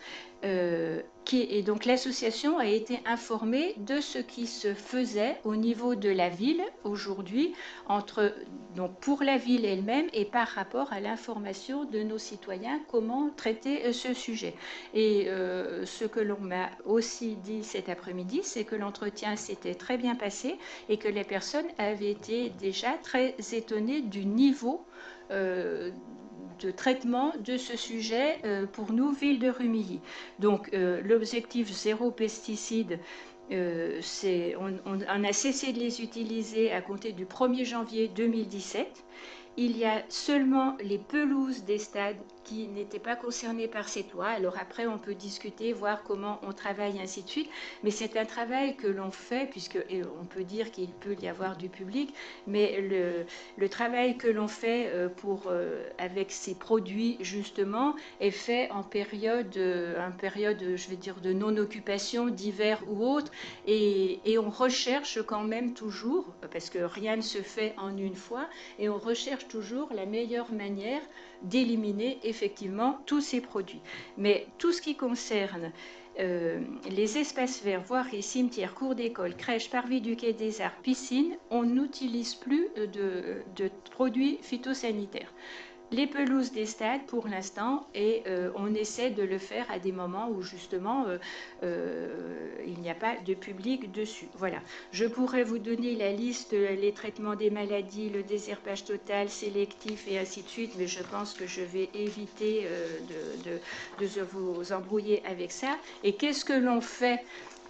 S1: et donc l'association a été informée de ce qui se faisait au niveau de la ville aujourd'hui, donc pour la ville elle-même et par rapport à l'information de nos citoyens, comment traiter ce sujet. Et ce que l'on m'a aussi dit cet après-midi, c'est que l'entretien s'était très bien passé et que les personnes avaient été déjà très étonnées du niveau de traitement de ce sujet pour nous, ville de Rumilly. Donc l'objectif zéro pesticide, on a cessé de les utiliser à compter du 1er janvier 2017. Il y a seulement les pelouses des stades qui n'étaient pas concernées par cette loi. Alors après, on peut discuter, voir comment on travaille, ainsi de suite. Mais c'est un travail que l'on fait, puisque on peut dire qu'il peut y avoir du public, mais le travail que l'on fait avec ces produits, justement, est fait en période, je vais dire, de non-occupation, d'hiver ou autre. Et on recherche quand même toujours, parce que rien ne se fait en une fois, et on recherche toujours la meilleure manière d'éliminer effectivement tous ces produits. Mais tout ce qui concerne les espaces verts, voiries, cimetières, cours d'école, crèches, parvis du quai des Arts, piscines, on n'utilise plus de produits phytosanitaires. Les pelouses des stades pour l'instant, et on essaie de le faire à des moments où justement il n'y a pas de public dessus. Voilà. Je pourrais vous donner la liste, les traitements des maladies, le désherbage total, sélectif et ainsi de suite, mais je pense que je vais éviter de vous embrouiller avec ça. Et qu'est-ce que l'on fait ?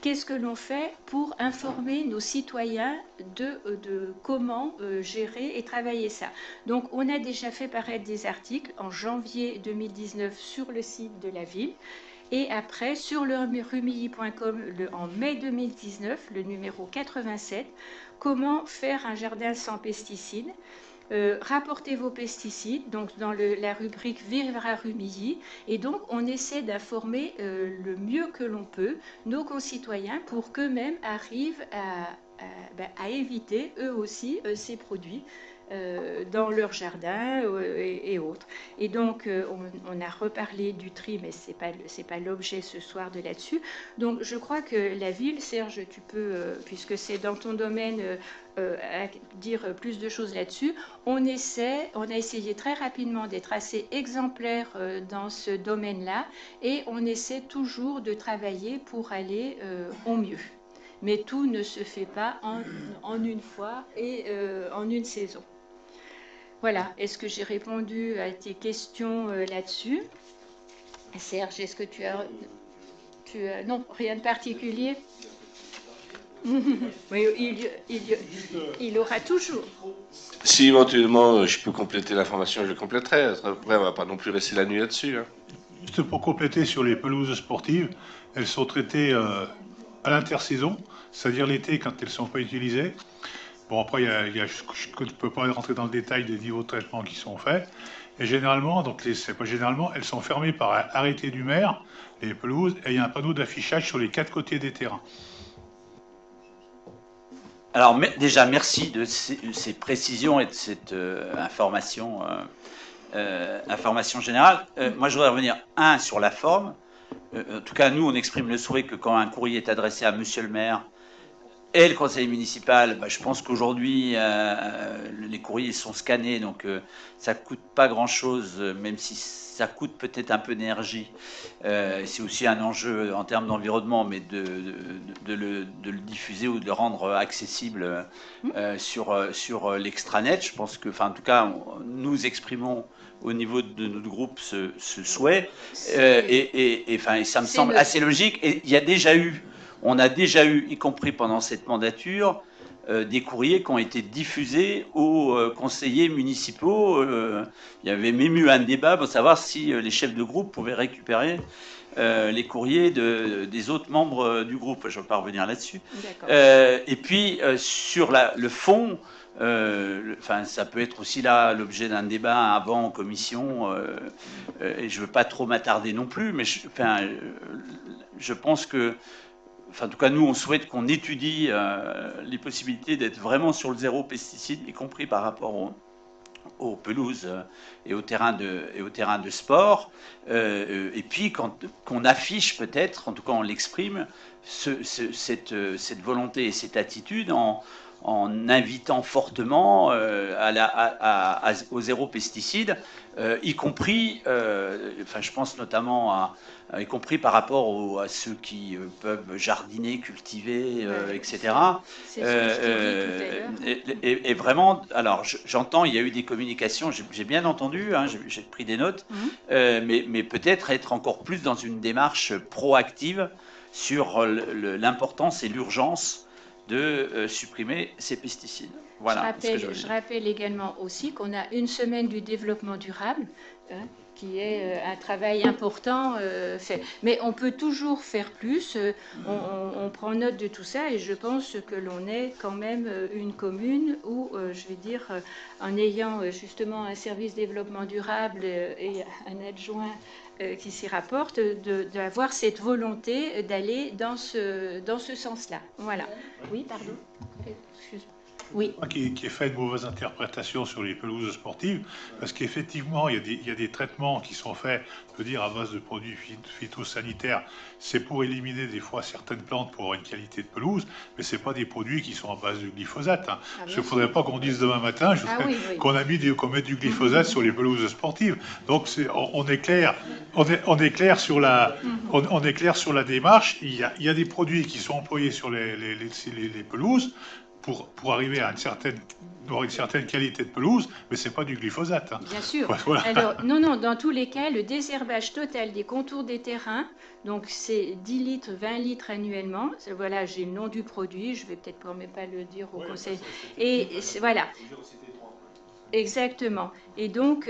S1: Qu'est-ce que l'on fait pour informer nos citoyens de comment gérer et travailler ça? Donc, on a déjà fait paraître des articles en janvier 2019 sur le site de la ville. Et après, sur le rumilly.com, en mai 2019, le numéro 87, comment faire un jardin sans pesticides. Rapportez vos pesticides, donc dans la rubrique Vivre à Rumilly, et donc on essaie d'informer le mieux que l'on peut nos concitoyens pour qu'eux-mêmes arrivent à éviter eux aussi ces produits dans leur jardin et autres. Et donc on a reparlé du tri, mais c'est pas l'objet ce soir de là-dessus. Donc je crois que la ville, Serge, tu peux, puisque c'est dans ton domaine, à dire plus de choses là-dessus. On a essayé très rapidement d'être assez exemplaire dans ce domaine-là, et on essaie toujours de travailler pour aller au mieux. Mais tout ne se fait pas en une fois et en une saison. Voilà, est-ce que j'ai répondu à tes questions là-dessus? Serge, est-ce que tu as... Non, rien de particulier. Oui, il aura toujours.
S8: Si éventuellement je peux compléter l'information, je compléterai. Après, on ne va pas non plus rester la nuit là-dessus. Hein.
S5: Juste pour compléter sur les pelouses sportives, elles sont traitées à l'intersaison, c'est-à-dire l'été quand elles ne sont pas utilisées. Bon, après, je ne peux pas rentrer dans le détail des niveaux de traitement qui sont faits. Et généralement, donc c'est pas généralement, elles sont fermées par arrêté du maire, les pelouses, et il y a un panneau d'affichage sur les 4 côtés des terrains.
S2: Alors déjà, merci de ces précisions et de cette information générale. Moi, je voudrais revenir, sur la forme. En tout cas, nous, on exprime le souhait que quand un courrier est adressé à monsieur le maire et le conseil municipal, je pense qu'aujourd'hui, les courriers sont scannés, donc ça ne coûte pas grand-chose, même si ça coûte peut-être un peu d'énergie. C'est aussi un enjeu en termes d'environnement, mais de le diffuser ou de le rendre accessible sur l'extranet. Je pense que, en tout cas, nous exprimons au niveau de notre groupe ce souhait, et ça me semble assez logique. Et on a déjà eu, y compris pendant cette mandature, des courriers qui ont été diffusés aux conseillers municipaux. Il y avait même eu un débat pour savoir si les chefs de groupe pouvaient récupérer les courriers des autres membres du groupe. Je ne vais pas revenir là-dessus. Et puis, sur le fond, ça peut être aussi là l'objet d'un débat avant en commission, et je ne veux pas trop m'attarder non plus, mais je pense que, en tout cas, nous, on souhaite qu'on étudie les possibilités d'être vraiment sur le zéro pesticide, y compris par rapport aux pelouses et aux terrains de sport. Et puis, qu'on affiche peut-être, en tout cas on l'exprime, cette volonté et cette attitude en en invitant fortement au zéro pesticide, y compris, je pense notamment y compris par rapport à ceux qui peuvent jardiner, cultiver, etc.
S1: C'est ce que je t'ai dit tout à l'heure.
S2: Et vraiment, alors j'entends, il y a eu des communications, j'ai bien entendu, hein, j'ai pris des notes, mais peut-être être encore plus dans une démarche proactive sur l'importance et l'urgence de supprimer ces pesticides. Voilà.
S1: Je rappelle également aussi qu'on a une semaine du développement durable, qui est un travail important fait. Mais on peut toujours faire plus. On prend note de tout ça et je pense que l'on est quand même une commune où, je vais dire, en ayant justement un service développement durable et un adjoint qui s'y rapporte, d'avoir cette volonté d'aller dans ce sens-là. Voilà. Oui, pardon. Excuse-moi. Oui.
S5: Qui est fait de mauvaises interprétations sur les pelouses sportives, parce qu'effectivement, il y a des traitements qui sont faits, je veux dire, à base de produits phytosanitaires. C'est pour éliminer des fois certaines plantes pour avoir une qualité de pelouse, mais c'est pas des produits qui sont à base de glyphosate. Hein. Parce qu'il ne faudrait pas qu'on dise demain matin qu'on met du glyphosate sur les pelouses sportives. Donc on est clair, on est clair sur la démarche. Il y a des produits qui sont employés sur les pelouses pour arriver à une certaine qualité de pelouse, mais ce n'est pas du glyphosate. Hein.
S1: Bien sûr.
S5: Voilà.
S1: Alors, non, dans tous les cas, le désherbage total des contours des terrains, donc c'est 10 litres, 20 litres annuellement. Voilà, j'ai le nom du produit, je ne vais peut-être pas le dire au conseil. Et voilà. Exactement. Et donc,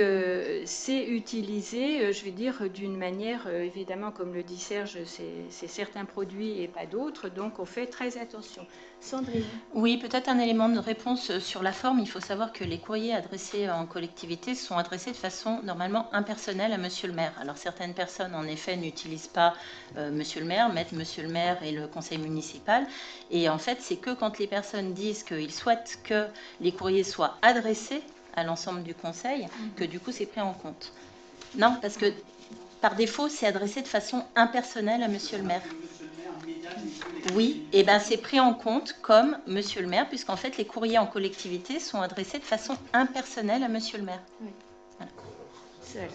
S1: c'est utilisé, je vais dire, d'une manière, évidemment, comme le dit Serge, c'est certains produits et pas d'autres, donc on fait très attention. Sandrine.
S9: Oui, peut-être un élément de réponse sur la forme. Il faut savoir que les courriers adressés en collectivité sont adressés de façon normalement impersonnelle à Monsieur le maire. Alors, certaines personnes, en effet, n'utilisent pas Monsieur le maire, mettent Monsieur le maire et le conseil municipal. Et en fait, c'est que quand les personnes disent qu'ils souhaitent que les courriers soient adressés à l'ensemble du conseil, que du coup c'est pris en compte. Non, parce que par défaut, c'est adressé de façon impersonnelle à Monsieur le maire. Oui, et bien c'est pris en compte comme Monsieur le maire, puisqu'en fait les courriers en collectivité sont adressés de façon impersonnelle à Monsieur le maire.
S1: Oui. Voilà.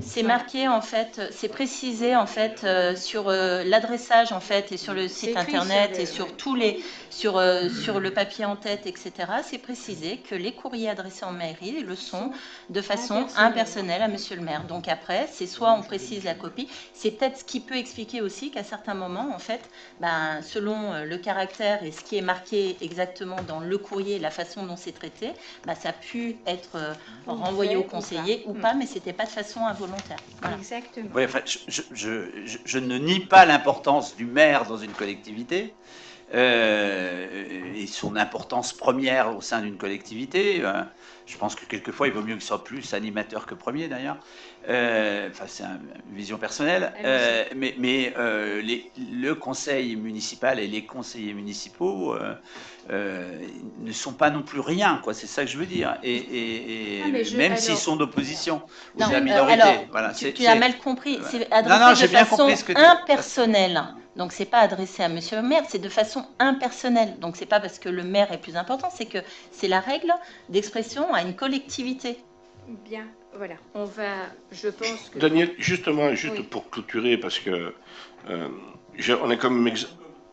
S9: C'est marqué en fait, c'est précisé en fait sur l'adressage en fait et sur le site internet et sur tous les sur le papier en tête, etc. C'est précisé que les courriers adressés en mairie le sont de façon impersonnelle à Monsieur le maire. Donc après, c'est soit on précise la copie, c'est peut-être ce qui peut expliquer aussi qu'à certains moments en fait, selon le caractère et ce qui est marqué exactement dans le courrier, la façon dont c'est traité, ça a pu être renvoyé au conseiller ou pas, mais c'était pas de façon involontaire. Voilà.
S1: Exactement.
S2: Oui, enfin, je ne nie pas l'importance du maire dans une collectivité et son importance première au sein d'une collectivité. Je pense que quelquefois, il vaut mieux qu'il soit plus animateur que premier, d'ailleurs. C'est une vision personnelle. Mais le conseil municipal et les conseillers municipaux ne sont pas non plus rien, quoi. C'est ça que je veux dire. Même s'ils sont d'opposition ou de la minorité.
S9: Alors, tu as mal compris. C'est adressé de façon impersonnelle. Donc, ce n'est pas adressé à Monsieur le maire, c'est de façon impersonnelle. Donc, ce n'est pas parce que le maire est plus important, c'est que c'est la règle d'expression à une collectivité.
S1: Bien, voilà. On va, je pense que...
S8: Daniel, justement, pour clôturer, parce que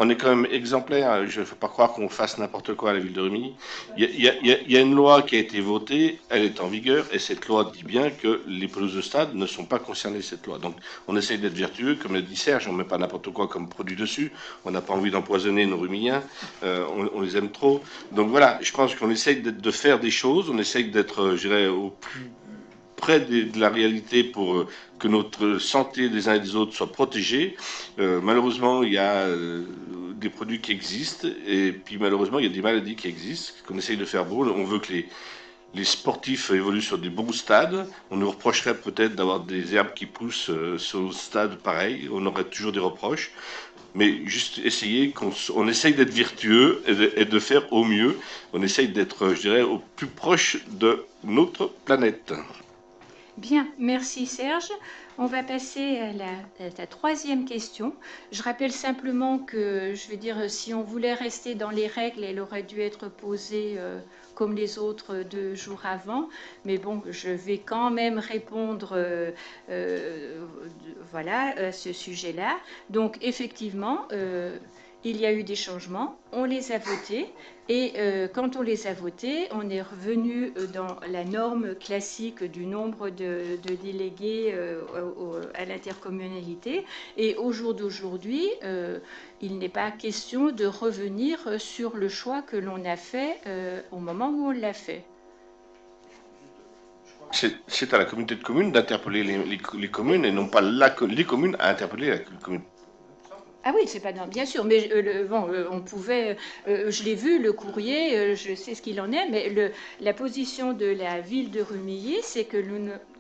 S8: on est quand même exemplaire. Je ne veux pas croire qu'on fasse n'importe quoi à la ville de Rumilly. Il y a une loi qui a été votée, elle est en vigueur, et cette loi dit bien que les pelouses de stade ne sont pas concernées de cette loi. Donc, on essaye d'être vertueux, comme le dit Serge, on ne met pas n'importe quoi comme produit dessus. On n'a pas envie d'empoisonner nos Rumilliens, on les aime trop. Donc voilà, je pense qu'on essaye de faire des choses, on essaye d'être, je dirais, au plus près de la réalité pour que notre santé des uns et des autres soit protégée. Malheureusement, il y a des produits qui existent et puis malheureusement, il y a des maladies qui existent, qu'on essaye de faire beau. On veut que les sportifs évoluent sur des bons stades. On nous reprocherait peut-être d'avoir des herbes qui poussent sur le stade pareil. On aurait toujours des reproches. Mais juste essayer, on essaye d'être vertueux et de faire au mieux. On essaye d'être, je dirais, au plus proche de notre planète.
S1: Bien, merci Serge. On va passer à la troisième question. Je rappelle simplement que, je veux dire, si on voulait rester dans les règles, elle aurait dû être posée comme les autres 2 jours avant. Mais bon, je vais quand même répondre voilà, à ce sujet-là. Donc, effectivement, il y a eu des changements, on les a votés, et quand on les a votés, on est revenu dans la norme classique du nombre de délégués à l'intercommunalité. Et au jour d'aujourd'hui, il n'est pas question de revenir sur le choix que l'on a fait au moment où on l'a fait.
S8: C'est à la communauté de communes d'interpeller les communes et non pas les communes à interpeller la commune.
S1: Ah oui, c'est pas non, bien sûr, mais on pouvait, je l'ai vu, le courrier, je sais ce qu'il en est, mais la position de la ville de Rumilly, c'est que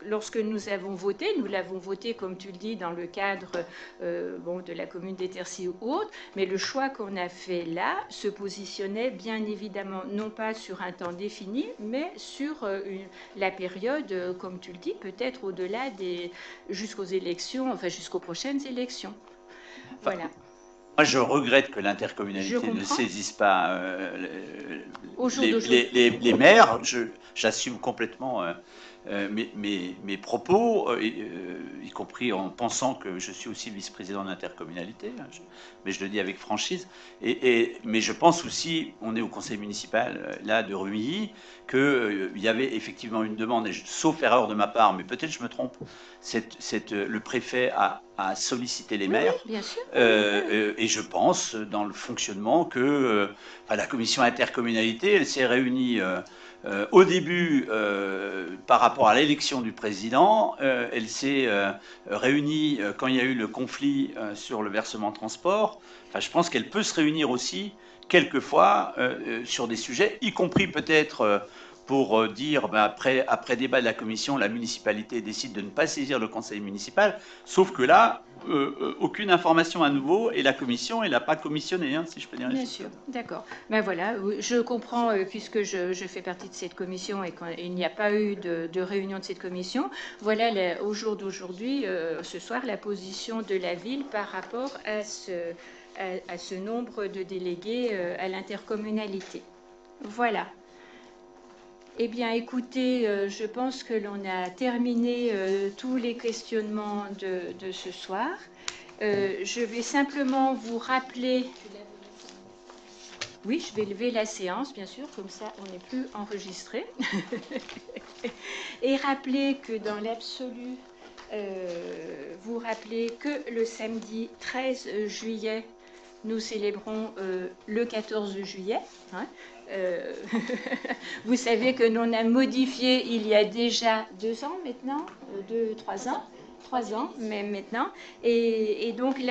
S1: lorsque nous avons voté, nous l'avons voté, comme tu le dis, dans le cadre de la commune d'Étercy ou autre, mais le choix qu'on a fait là se positionnait bien évidemment non pas sur un temps défini, mais sur la période, comme tu le dis, peut-être au-delà jusqu'aux élections, enfin jusqu'aux prochaines élections. Voilà.
S2: Moi, je regrette que l'intercommunalité ne saisisse pas les maires. J'assume complètement mes propos, y compris en pensant que je suis aussi vice-président de l'intercommunalité, mais je le dis avec franchise. Mais je pense aussi, on est au conseil municipal là de Rumilly, qu'il y avait effectivement une demande, et sauf erreur de ma part, mais peut-être je me trompe, le préfet a sollicité les maires.
S1: Oui, bien sûr.
S2: Et je pense, dans le fonctionnement, que la commission intercommunalité, elle s'est réunie au début par rapport à l'élection du président. Elle s'est réunie quand il y a eu le conflit sur le versement transport. Enfin, je pense qu'elle peut se réunir aussi quelquefois sur des sujets, y compris peut-être pour dire, après débat de la commission, la municipalité décide de ne pas saisir le conseil municipal, sauf que là, aucune information à nouveau, et la commission, elle n'a pas commissionné, hein, si je peux dire.
S1: Bien sûr, d'accord. Ben voilà, je comprends, puisque je fais partie de cette commission et qu'il n'y a pas eu de réunion de cette commission. Voilà, au jour d'aujourd'hui, ce soir, la position de la ville par rapport à ce nombre de délégués à l'intercommunalité. Voilà. Eh bien, écoutez, je pense que l'on a terminé tous les questionnements de ce soir. Je vais simplement vous rappeler... Oui, je vais lever la séance, bien sûr, comme ça on n'est plus enregistré. Et rappeler que dans l'absolu, vous rappelez que le samedi 13 juillet, nous célébrons le 14 juillet. Hein. Vous savez que l'on a modifié il y a déjà 2 ans maintenant, 3 ans, même maintenant. Et donc